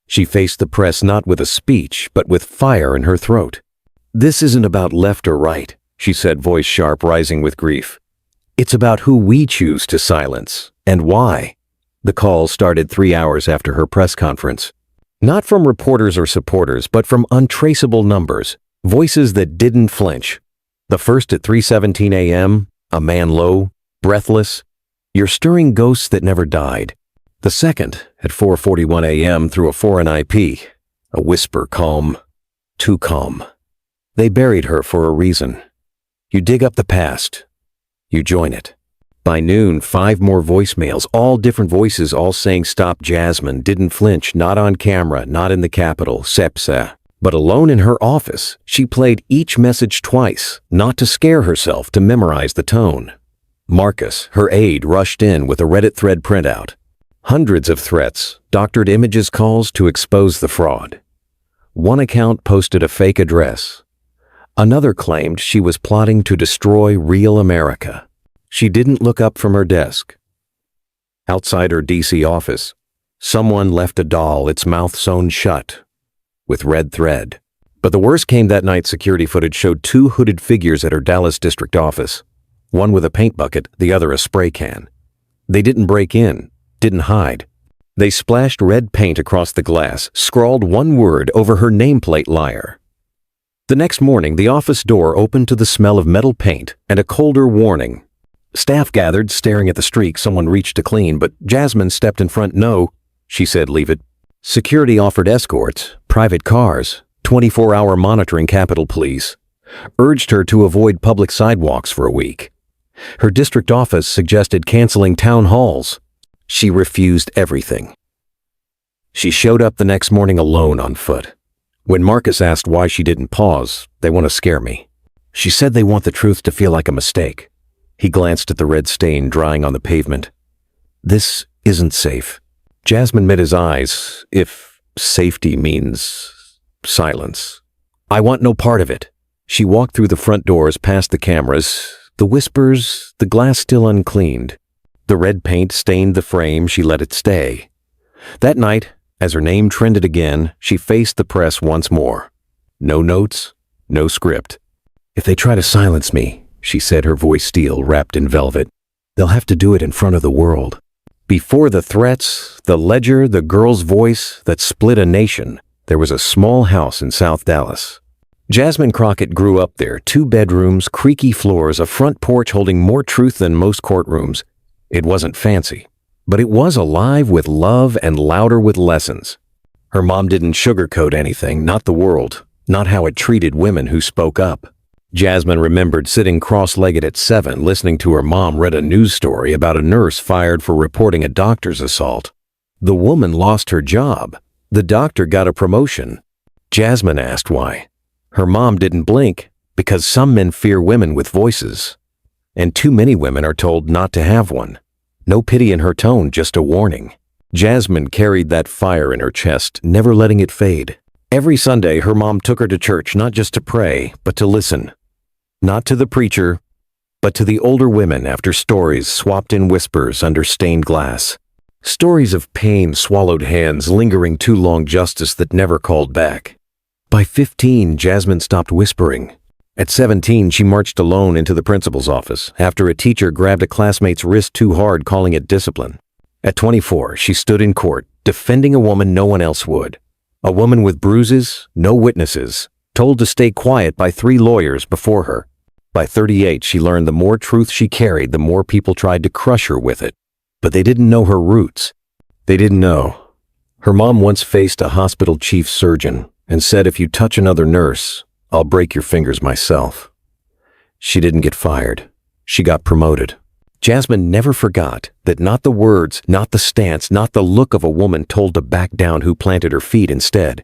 she faced the press not with a speech, but with fire in her throat. "This isn't about left or right," she said, voice sharp, rising with grief. "It's about who we choose to silence, and why." The call started 3 hours after her press conference. Not from reporters or supporters, but from untraceable numbers, voices that didn't flinch. The first at 3:17 a.m., a man low, breathless, "You're stirring ghosts that never died." The second at 4:41 a.m. through a foreign IP, a whisper, calm, too calm. They buried her for a reason. You dig up the past, you join it. By noon, 5 more voicemails, all different voices, all saying stop. Jasmine didn't flinch, not on camera, not in the Capitol, sepsa. But alone in her office, she played each message twice, not to scare herself, to memorize the tone. Marcus, her aide, rushed in with a Reddit thread printout. Hundreds of threats, doctored images, calls to expose the fraud. One account posted a fake address. Another claimed she was plotting to destroy real America. She didn't look up from her desk. Outside her DC office, someone left a doll, its mouth sewn shut, with red thread. But the worst came that night. Security footage showed 2 hooded figures at her Dallas district office, one with a paint bucket, the other a spray can. They didn't break in, didn't hide. They splashed red paint across the glass, scrawled one word over her nameplate: liar. The next morning, the office door opened to the smell of metal paint and a colder warning. Staff gathered, staring at the streak. Someone reached to clean, but Jasmine stepped in front. "No," she said, "leave it." Security offered escorts, private cars, 24-hour monitoring. Capitol Police urged her to avoid public sidewalks for a week. Her district office suggested canceling town halls. She refused everything. She showed up the next morning alone on foot. When Marcus asked why she didn't pause, "They want to scare me." She said, "They want the truth to feel like a mistake." He glanced at the red stain drying on the pavement. "This isn't safe." Jasmine met his eyes. "If safety means silence, I want no part of it." She walked through the front doors, past the cameras, the whispers, the glass still uncleaned. The red paint stained the frame. She let it stay. That night, as her name trended again, she faced the press once more. No notes, no script. "If they try to silence me," she said, her voice steel, wrapped in velvet, "they'll have to do it in front of the world." Before the threats, the ledger, the girl's voice that split a nation, there was a small house in South Dallas. Jasmine Crockett grew up there, 2 bedrooms, creaky floors, a front porch holding more truth than most courtrooms. It wasn't fancy, but it was alive with love and louder with lessons. Her mom didn't sugarcoat anything, not the world, not how it treated women who spoke up. Jasmine remembered sitting cross-legged at 7, listening to her mom read a news story about a nurse fired for reporting a doctor's assault. The woman lost her job. The doctor got a promotion. Jasmine asked why. Her mom didn't blink, because some men fear women with voices, and too many women are told not to have one. No pity in her tone, just a warning. Jasmine carried that fire in her chest, never letting it fade. Every Sunday, her mom took her to church, not just to pray, but to listen. Not to the preacher, but to the older women after stories swapped in whispers under stained glass. Stories of pain, swallowed hands, lingering too long justice that never called back. By 15, Jasmine stopped whispering. At 17, she marched alone into the principal's office after a teacher grabbed a classmate's wrist too hard, calling it discipline. At 24, she stood in court, defending a woman no one else would. A woman with bruises, no witnesses, told to stay quiet by 3 lawyers before her. By 38, she learned the more truth she carried, the more people tried to crush her with it. But they didn't know her roots. They didn't know. Her mom once faced a hospital chief surgeon and said, "If you touch another nurse, I'll break your fingers myself." She didn't get fired. She got promoted. Jasmine never forgot that not the words, not the stance, not the look of a woman told to back down who planted her feet instead.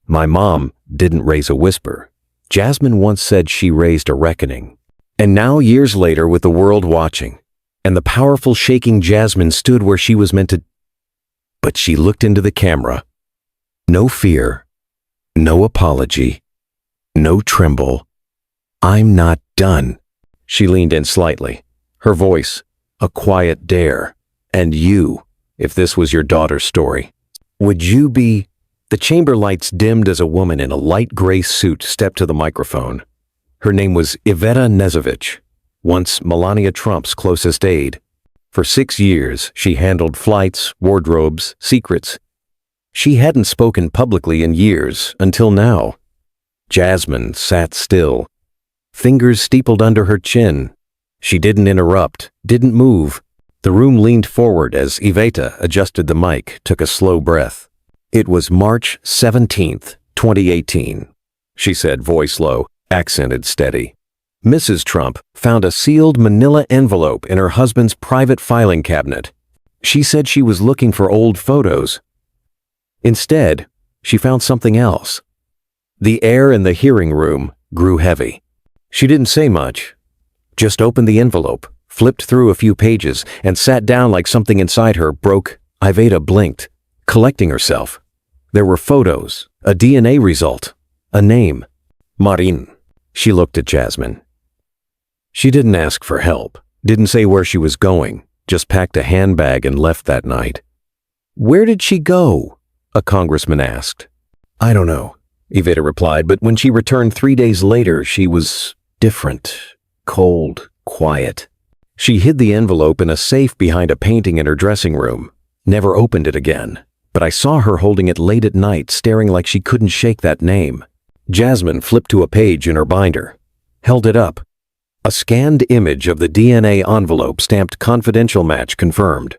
My mom didn't raise a whisper. Jasmine once said she raised a reckoning. And now, years later, with the world watching, and the powerful shaking Jasmine stood where she was meant to. But she looked into the camera. No fear, no apology, no tremble. "I'm not done." She leaned in slightly, her voice a quiet dare. "And you, if this was your daughter's story, would you be?" The chamber lights dimmed as a woman in a light gray suit stepped to the microphone. Her name was Iveta Nezovich, once Melania Trump's closest aide. For 6 years, she handled flights, wardrobes, secrets. She hadn't spoken publicly in years until now. Jasmine sat still, fingers steepled under her chin. She didn't interrupt, didn't move. The room leaned forward as Iveta adjusted the mic, took a slow breath. "It was March 17th, 2018, she said, voice low, accented steady. Mrs. Trump found a sealed manila envelope in her husband's private filing cabinet. She said she was looking for old photos. Instead, she found something else. The air in the hearing room grew heavy. She didn't say much, just opened the envelope, flipped through a few pages, and sat down like something inside her broke. Iveta blinked, collecting herself. There were photos, a DNA result, a name. Marin. She looked at Jasmine. She didn't ask for help, didn't say where she was going, just packed a handbag and left that night. "Where did she go?" a congressman asked. "I don't know," Iveta replied, but when she returned 3 days later, she was different, cold, quiet. She hid the envelope in a safe behind a painting in her dressing room, never opened it again. But I saw her holding it late at night, staring like she couldn't shake that name. Jasmine flipped to a page in her binder, held it up. A scanned image of the DNA envelope stamped "confidential match confirmed."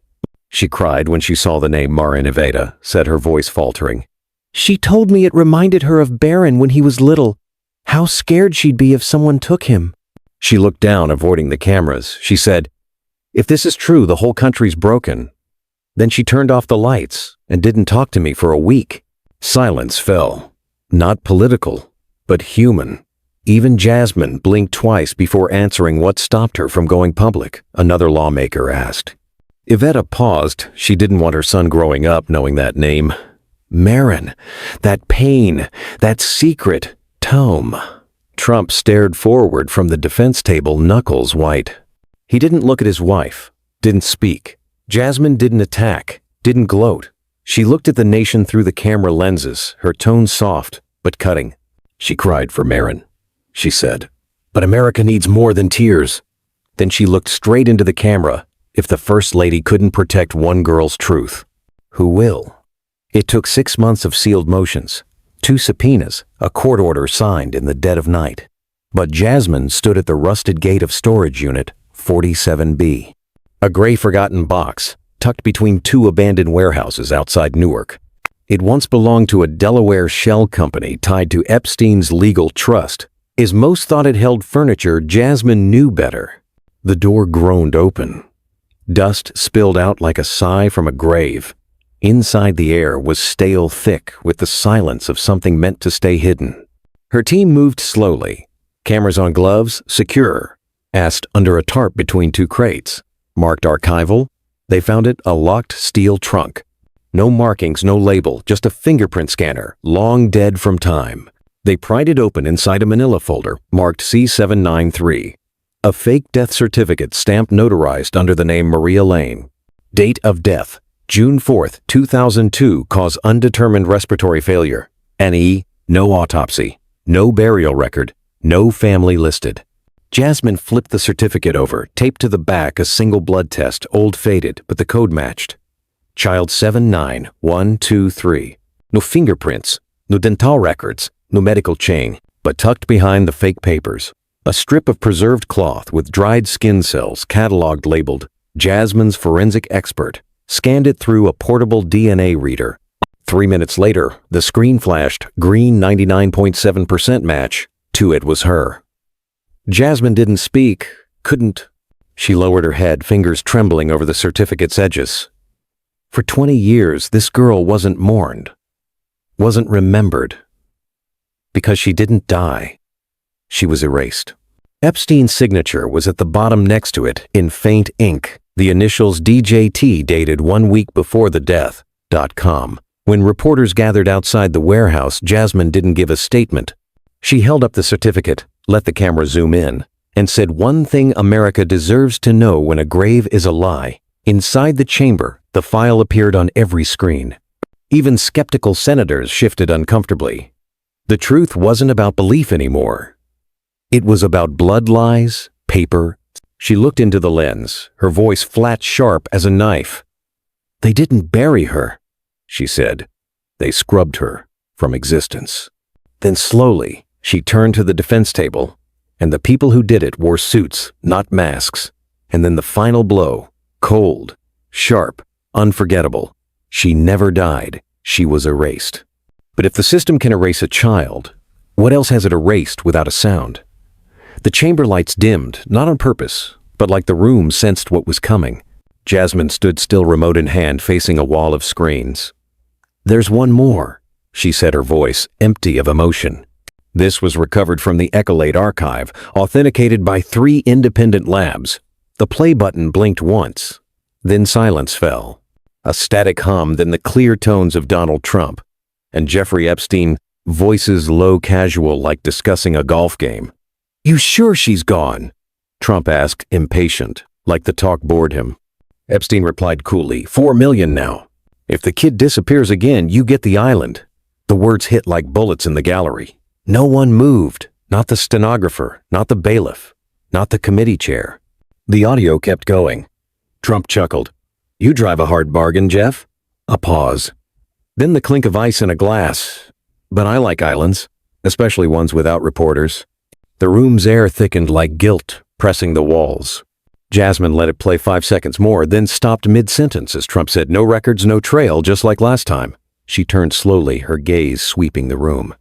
She cried when she saw the name Marin Iveta, said, her voice faltering. "She told me it reminded her of Baron when he was little. How scared she'd be if someone took him." She looked down, avoiding the cameras. She said, "If this is true, the whole country's broken." Then she turned off the lights and didn't talk to me for a week. Silence fell. Not political, but human. Even Jasmine blinked twice before answering what stopped her from going public, another lawmaker asked. Iveta paused. She didn't want her son growing up knowing that name. Marin. That pain. That secret tome. Trump stared forward from the defense table, knuckles white. He didn't look at his wife. Didn't speak. Jasmine didn't attack. Didn't gloat. She looked at the nation through the camera lenses, her tone soft, but cutting. "She cried for Marin," she said. "But America needs more than tears." Then she looked straight into the camera. If the First Lady couldn't protect one girl's truth, who will? It took 6 months of sealed motions, 2 subpoenas, a court order signed in the dead of night. But Jasmine stood at the rusted gate of storage unit 47B. A gray forgotten box, tucked between 2 abandoned warehouses outside Newark. It once belonged to a Delaware shell company tied to Epstein's legal trust. As most thought it held furniture, Jasmine knew better. The door groaned open. Dust spilled out like a sigh from a grave. Inside, the air was stale thick with the silence of something meant to stay hidden. Her team moved slowly. Cameras on gloves, secure. Asked under a tarp between 2 crates. Marked archival. They found it a locked steel trunk. No markings, no label, just a fingerprint scanner, long dead from time. They pried it open inside a manila folder, marked C793. A fake death certificate stamped notarized under the name Maria Lane. Date of death, June 4, 2002, cause undetermined respiratory failure. NE, no autopsy, no burial record, no family listed. Jasmine flipped the certificate over, taped to the back a single blood test, old faded, but the code matched. Child 79123. No fingerprints, no dental records, no medical chain, but tucked behind the fake papers. A strip of preserved cloth with dried skin cells cataloged labeled Jasmine's forensic expert, scanned it through a portable DNA reader. 3 minutes later, the screen flashed green 99.7% match. To it was her. Jasmine didn't speak, couldn't. She lowered her head, fingers trembling over the certificate's edges. For 20 years, this girl wasn't mourned, wasn't remembered. Because she didn't die, she was erased. Epstein's signature was at the bottom next to it in faint ink, the initials DJT dated 1 week before the death. .com. When reporters gathered outside the warehouse, Jasmine didn't give a statement. She held up the certificate, let the camera zoom in, and said one thing America deserves to know when a grave is a lie. Inside the chamber, the file appeared on every screen. Even skeptical senators shifted uncomfortably. The truth wasn't about belief anymore. It was about blood lies, paper. She looked into the lens, her voice flat sharp as a knife. They didn't bury her, she said. They scrubbed her from existence. Then slowly, she turned to the defense table, and the people who did it wore suits, not masks. And then the final blow, cold, sharp, unforgettable. She never died. She was erased. But if the system can erase a child, what else has it erased without a sound? The chamber lights dimmed, not on purpose, but like the room sensed what was coming. Jasmine stood still, remote in hand, facing a wall of screens. "There's one more," she said, her voice empty of emotion. This was recovered from the Ecolate archive, authenticated by 3 independent labs. The play button blinked once, then silence fell. A static hum, then the clear tones of Donald Trump and Jeffrey Epstein, voices low, casual, like discussing a golf game. "You sure she's gone?" Trump asked, impatient, like the talk bored him. Epstein replied coolly, "4 million now. If the kid disappears again, you get the island." The words hit like bullets in the gallery. No one moved, not the stenographer, not the bailiff, not the committee chair. The audio kept going. Trump chuckled. "You drive a hard bargain, Jeff." A pause. Then the clink of ice in a glass. "But I like islands, especially ones without reporters." The room's air thickened like guilt, pressing the walls. Jasmine let it play 5 seconds more, then stopped mid-sentence as Trump said, "No records, no trail, just like last time." She turned slowly, her gaze sweeping the room.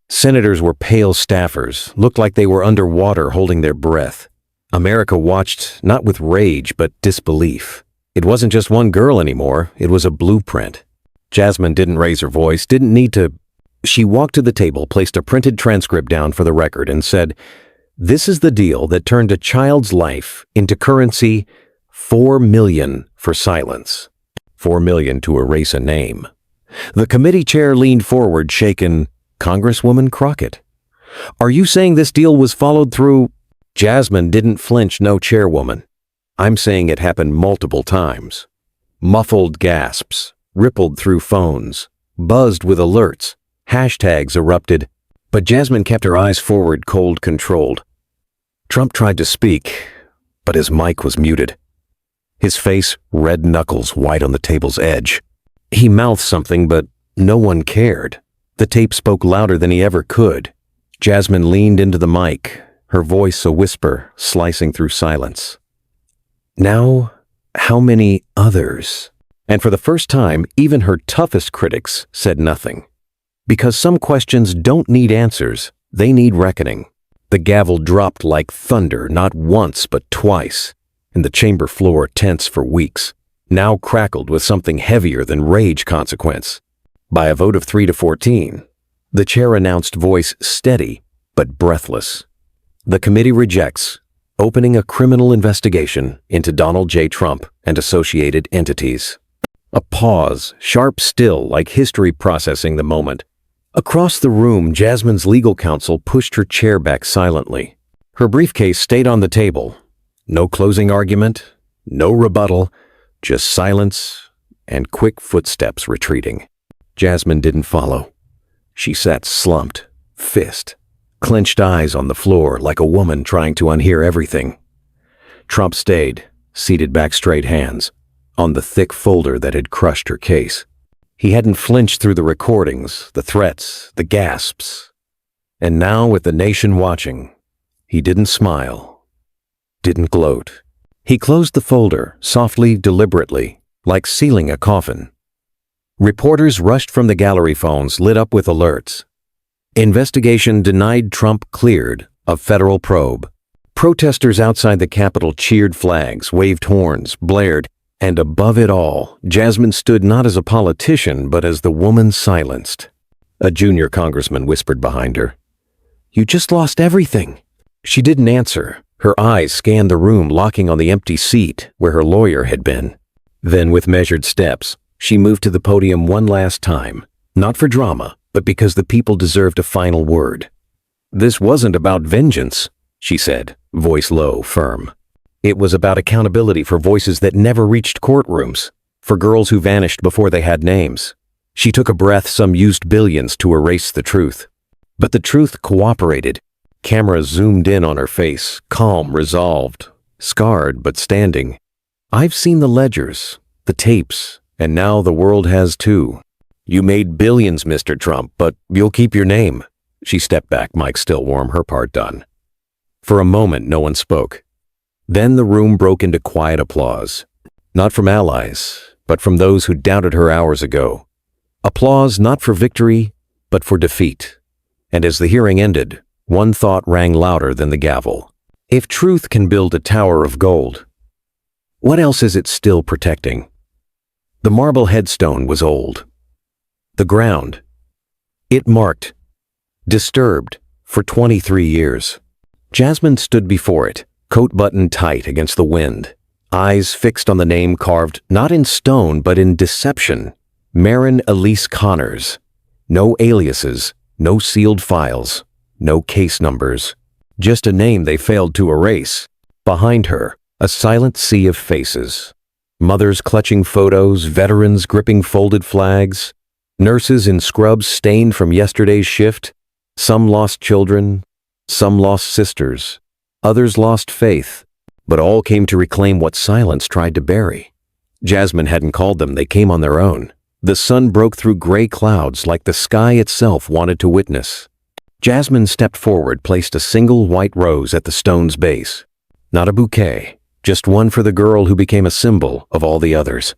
Senators were pale staffers, looked like they were underwater, holding their breath. America watched, not with rage, but disbelief. It wasn't just one girl anymore, it was a blueprint. Jasmine didn't raise her voice, didn't need to. She walked to the table, placed a printed transcript down for the record, and said, "This is the deal that turned a child's life into currency, 4 million for silence. 4 million to erase a name." The committee chair leaned forward, shaken. "Congresswoman Crockett, are you saying this deal was followed through?" Jasmine didn't flinch, "No, chairwoman. I'm saying it happened multiple times." Muffled gasps rippled through phones, buzzed with alerts. Hashtags erupted, but Jasmine kept her eyes forward, cold, controlled. Trump tried to speak, but his mic was muted. His face, red knuckles white on the table's edge. He mouthed something, but no one cared. The tape spoke louder than he ever could. Jasmine leaned into the mic, her voice a whisper, slicing through silence. "Now, how many others?" And for the first time, even her toughest critics said nothing. Because some questions don't need answers, they need reckoning. The gavel dropped like thunder, not once but twice, and the chamber floor, tense for weeks, now crackled with something heavier than rage consequence. By a vote of 3 to 14, the chair announced, voice steady but breathless. The committee rejects opening a criminal investigation into Donald J. Trump and associated entities. A pause, sharp still, like history processing the moment. Across the room, Jasmine's legal counsel pushed her chair back silently. Her briefcase stayed on the table. No closing argument, no rebuttal, just silence and quick footsteps retreating. Jasmine didn't follow. She sat slumped, fist, clenched eyes on the floor like a woman trying to unhear everything. Trump stayed, seated back straight hands, on the thick folder that had crushed her case. He hadn't flinched through the recordings, the threats, the gasps. And now, with the nation watching, he didn't smile, didn't gloat. He closed the folder, softly, deliberately, like sealing a coffin. Reporters rushed from the gallery phones lit up with alerts. Investigation denied, Trump cleared of federal probe. Protesters outside the Capitol cheered flags, waved horns, blared, and above it all, Jasmine stood not as a politician, but as the woman silenced. A junior congressman whispered behind her, "You just lost everything." She didn't answer. Her eyes scanned the room, locking on the empty seat where her lawyer had been. Then, with measured steps, she moved to the podium one last time, not for drama, but because the people deserved a final word. "This wasn't about vengeance," she said, voice low, firm. "It was about accountability for voices that never reached courtrooms, for girls who vanished before they had names." She took a breath. Some used billions to erase the truth. But the truth cooperated. Cameras zoomed in on her face, calm, resolved, scarred but standing. "I've seen the ledgers, the tapes, and now the world has too. You made billions, Mr. Trump, but you'll keep your name." She stepped back, mic still warm, her part done. For a moment, no one spoke. Then the room broke into quiet applause. Not from allies, but from those who doubted her hours ago. Applause not for victory, but for defeat. And as the hearing ended, one thought rang louder than the gavel. If truth can build a tower of gold, what else is it still protecting? The marble headstone was old. The ground, it marked, disturbed, for 23 years. Jasmine stood before it, coat buttoned tight against the wind, eyes fixed on the name carved not in stone but in deception. Marin Elise Connors. No aliases, no sealed files, no case numbers. Just a name they failed to erase. Behind her, a silent sea of faces. Mothers clutching photos, veterans gripping folded flags, nurses in scrubs stained from yesterday's shift. Some lost children, some lost sisters, others lost faith, but all came to reclaim what silence tried to bury. Jasmine hadn't called them, they came on their own. The sun broke through gray clouds like the sky itself wanted to witness. Jasmine stepped forward, placed a single white rose at the stone's base. Not a bouquet, just one for the girl who became a symbol of all the others.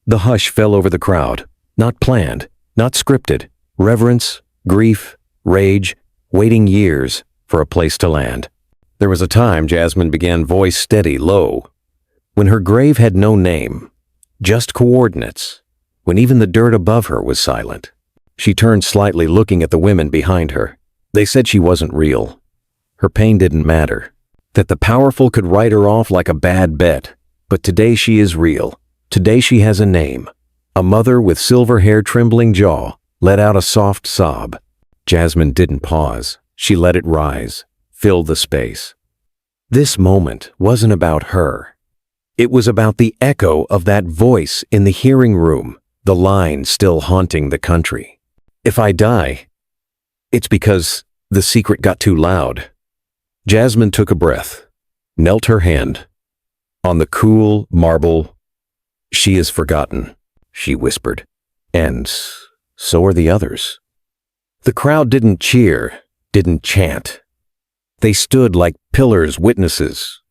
The hush fell over the crowd, not planned, not scripted. Reverence, grief, rage, waiting years for a place to land. There was a time, Jasmine began, voice steady, low, when her grave had no name, just coordinates, when even the dirt above her was silent. She turned slightly, looking at the women behind her. They said she wasn't real. Her pain didn't matter. That the powerful could write her off like a bad bet. But today she is real. Today she has a name. A mother with silver hair, trembling jaw, let out a soft sob. Jasmine didn't pause. She let it rise, fill the space. This moment wasn't about her. It was about the echo of that voice in the hearing room, the line still haunting the country. If I die, it's because the secret got too loud. Jasmine took a breath, knelt her hand on the cool marble. She is forgotten, she whispered, and so are the others. The crowd didn't cheer, didn't chant. They stood like pillars, witnesses.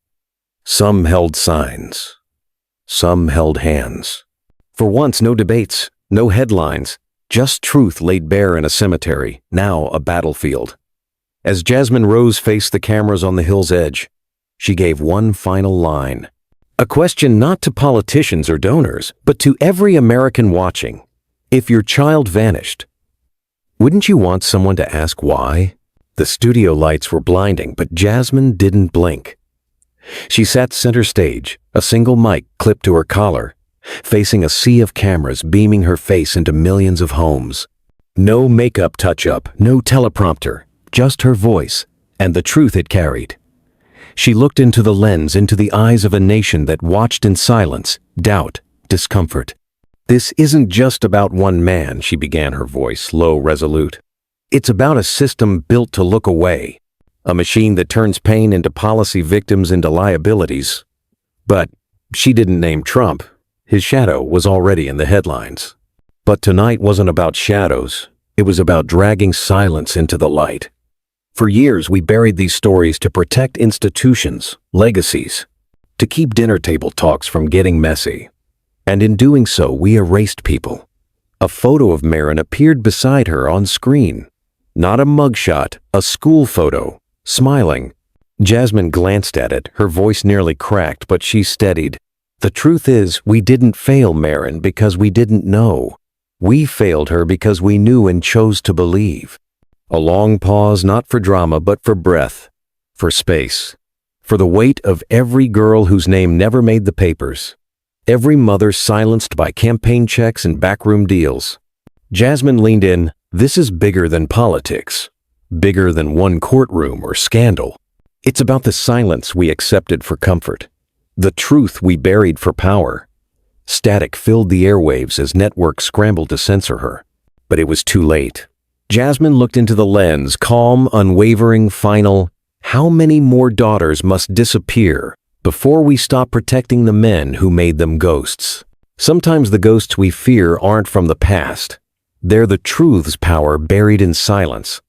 Some held signs. Some held hands. For once, no debates, no headlines, just truth laid bare in a cemetery, now a battlefield. As Jasmine Rose faced the cameras on the hill's edge, she gave one final line. A question not to politicians or donors, but to every American watching. If your child vanished, wouldn't you want someone to ask why? The studio lights were blinding, but Jasmine didn't blink. She sat center stage, a single mic clipped to her collar, facing a sea of cameras beaming her face into millions of homes. No makeup touch-up, no teleprompter, just her voice and the truth it carried. She looked into the lens, into the eyes of a nation that watched in silence, doubt, discomfort. "This isn't just about one man," she began, her voice low, resolute. "It's about a system built to look away, a machine that turns pain into policy, victims into liabilities." But she didn't name Trump. His shadow was already in the headlines. But tonight wasn't about shadows. It was about dragging silence into the light. For years, we buried these stories to protect institutions, legacies, to keep dinner table talks from getting messy. And in doing so, we erased people. A photo of Marin appeared beside her on screen. Not a mugshot, a school photo, smiling. Jasmine glanced at it, her voice nearly cracked, but she steadied. "The truth is, we didn't fail Marin because we didn't know. We failed her because we knew and chose to believe." A long pause, not for drama, but for breath, for space, for the weight of every girl whose name never made the papers, every mother silenced by campaign checks and backroom deals. Jasmine leaned in. "This is bigger than politics, bigger than one courtroom or scandal. It's about the silence we accepted for comfort, the truth we buried for power." Static filled the airwaves as networks scrambled to censor her. But it was too late. Jasmine looked into the lens, calm, unwavering, final. How many more daughters must disappear before we stop protecting the men who made them ghosts? Sometimes the ghosts we fear aren't from the past. They're the truth's power buried in silence.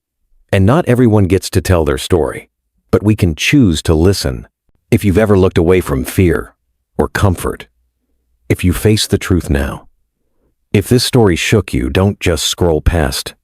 And not everyone gets to tell their story, but we can choose to listen. If you've ever looked away from fear or comfort, if you face the truth now, if this story shook you, don't just scroll past.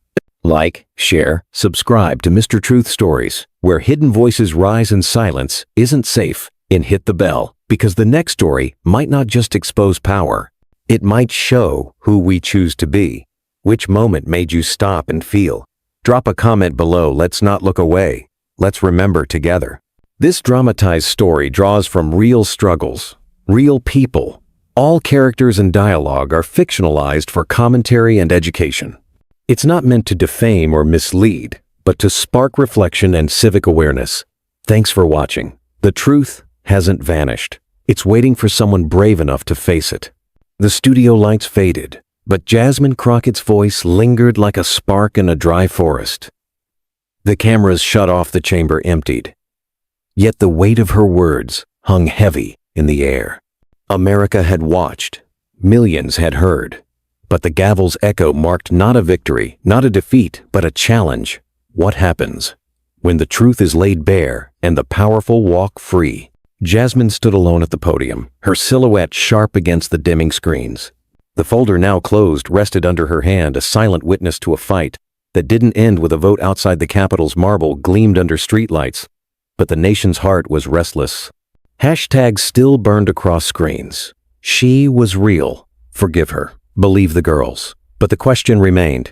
Like, share, subscribe to Mr. Truth Stories, where hidden voices rise in silence isn't safe, and hit the bell, because the next story might not just expose power. It might show who we choose to be. Which moment made you stop and feel? Drop a comment below. Let's not look away. Let's remember together. This dramatized story draws from real struggles, real people. All characters and dialogue are fictionalized for commentary and education. It's not meant to defame or mislead, but to spark reflection and civic awareness. Thanks for watching. The truth hasn't vanished. It's waiting for someone brave enough to face it. The studio lights faded, but Jasmine Crockett's voice lingered like a spark in a dry forest. The cameras shut off, the chamber emptied. Yet the weight of her words hung heavy in the air. America had watched. Millions had heard. But the gavel's echo marked not a victory, not a defeat, but a challenge. What happens when the truth is laid bare and the powerful walk free? Jasmine stood alone at the podium, her silhouette sharp against the dimming screens. The folder, now closed, rested under her hand, a silent witness to a fight that didn't end with a vote outside the Capitol's. Marble gleamed under streetlights, but the nation's heart was restless. Hashtags still burned across screens. She was real. Forgive her. Believe the girls. But the question remained.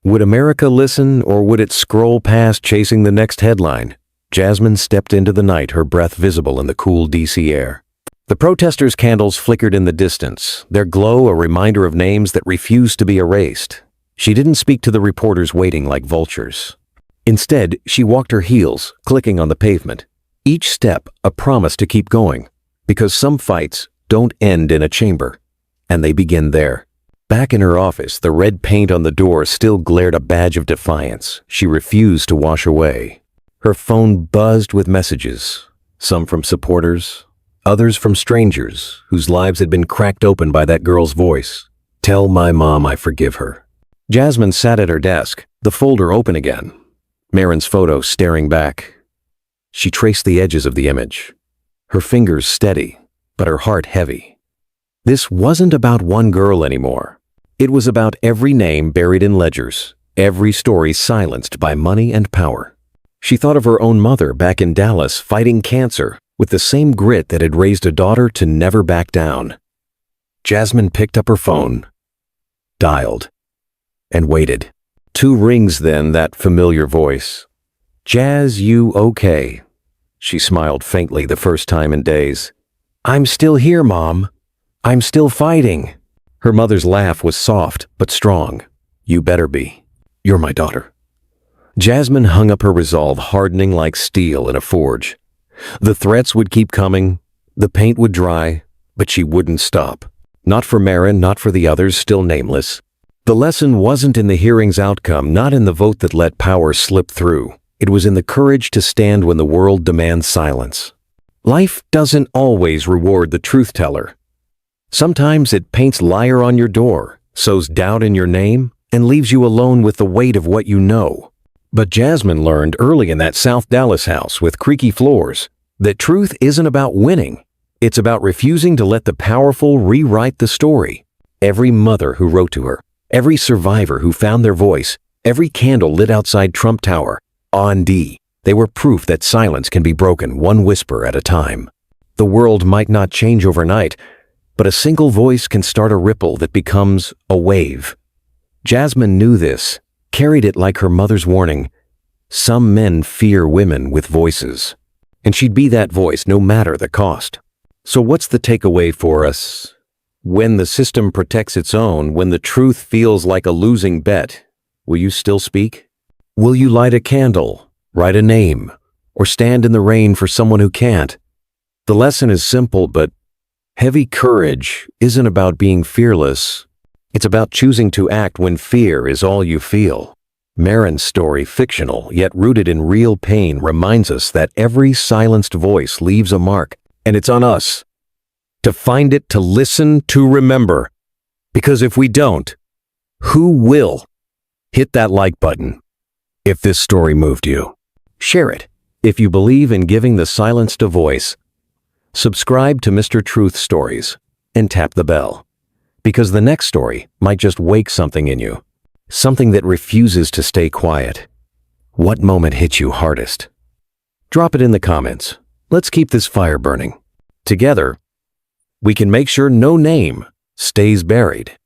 Would America listen, or would it scroll past, chasing the next headline? Jasmine stepped into the night, her breath visible in the cool DC air. The protesters' candles flickered in the distance, their glow a reminder of names that refused to be erased. She didn't speak to the reporters waiting like vultures. Instead, she walked her heels, clicking on the pavement. Each step a promise to keep going, because some fights don't end in a chamber, and they begin there. Back in her office, the red paint on the door still glared, a badge of defiance she refused to wash away. Her phone buzzed with messages, some from supporters, others from strangers whose lives had been cracked open by that girl's voice. "Tell my mom I forgive her." Jasmine sat at her desk, the folder open again, Marin's photo staring back. She traced the edges of the image, her fingers steady, but her heart heavy. This wasn't about one girl anymore. It was about every name buried in ledgers, every story silenced by money and power. She thought of her own mother back in Dallas, fighting cancer with the same grit that had raised a daughter to never back down. Jasmine picked up her phone, dialed, and waited. 2 rings, then that familiar voice. "Jazz, you okay?" She smiled faintly, the first time in days. "I'm still here, Mom. I'm still fighting." Her mother's laugh was soft but strong. "You better be. You're my daughter." Jasmine hung up her resolve, hardening like steel in a forge. The threats would keep coming, the paint would dry, but she wouldn't stop. Not for Marin, not for the others, still nameless. The lesson wasn't in the hearing's outcome, not in the vote that let power slip through. It was in the courage to stand when the world demands silence. Life doesn't always reward the truth teller. Sometimes it paints liar on your door, sows doubt in your name, and leaves you alone with the weight of what you know. But Jasmine learned early in that South Dallas house with creaky floors that truth isn't about winning. It's about refusing to let the powerful rewrite the story. Every mother who wrote to her, every survivor who found their voice, every candle lit outside Trump Tower, on D, they were proof that silence can be broken one whisper at a time. The world might not change overnight, but a single voice can start a ripple that becomes a wave. Jasmine knew this, carried it like her mother's warning. Some men fear women with voices, and she'd be that voice no matter the cost. So what's the takeaway for us? When the system protects its own, when the truth feels like a losing bet, will you still speak? Will you light a candle, write a name, or stand in the rain for someone who can't? The lesson is simple, but heavy courage isn't about being fearless. It's about choosing to act when fear is all you feel. Marin's story, fictional yet rooted in real pain, reminds us that every silenced voice leaves a mark, and it's on us to find it, to listen, to remember. Because if we don't, who will? Hit that like button if this story moved you. Share it if you believe in giving the silenced a voice. Subscribe to Mr. Truth Stories and tap the bell. Because the next story might just wake something in you, something that refuses to stay quiet. What moment hit you hardest? Drop it in the comments. Let's keep this fire burning. Together, we can make sure no name stays buried.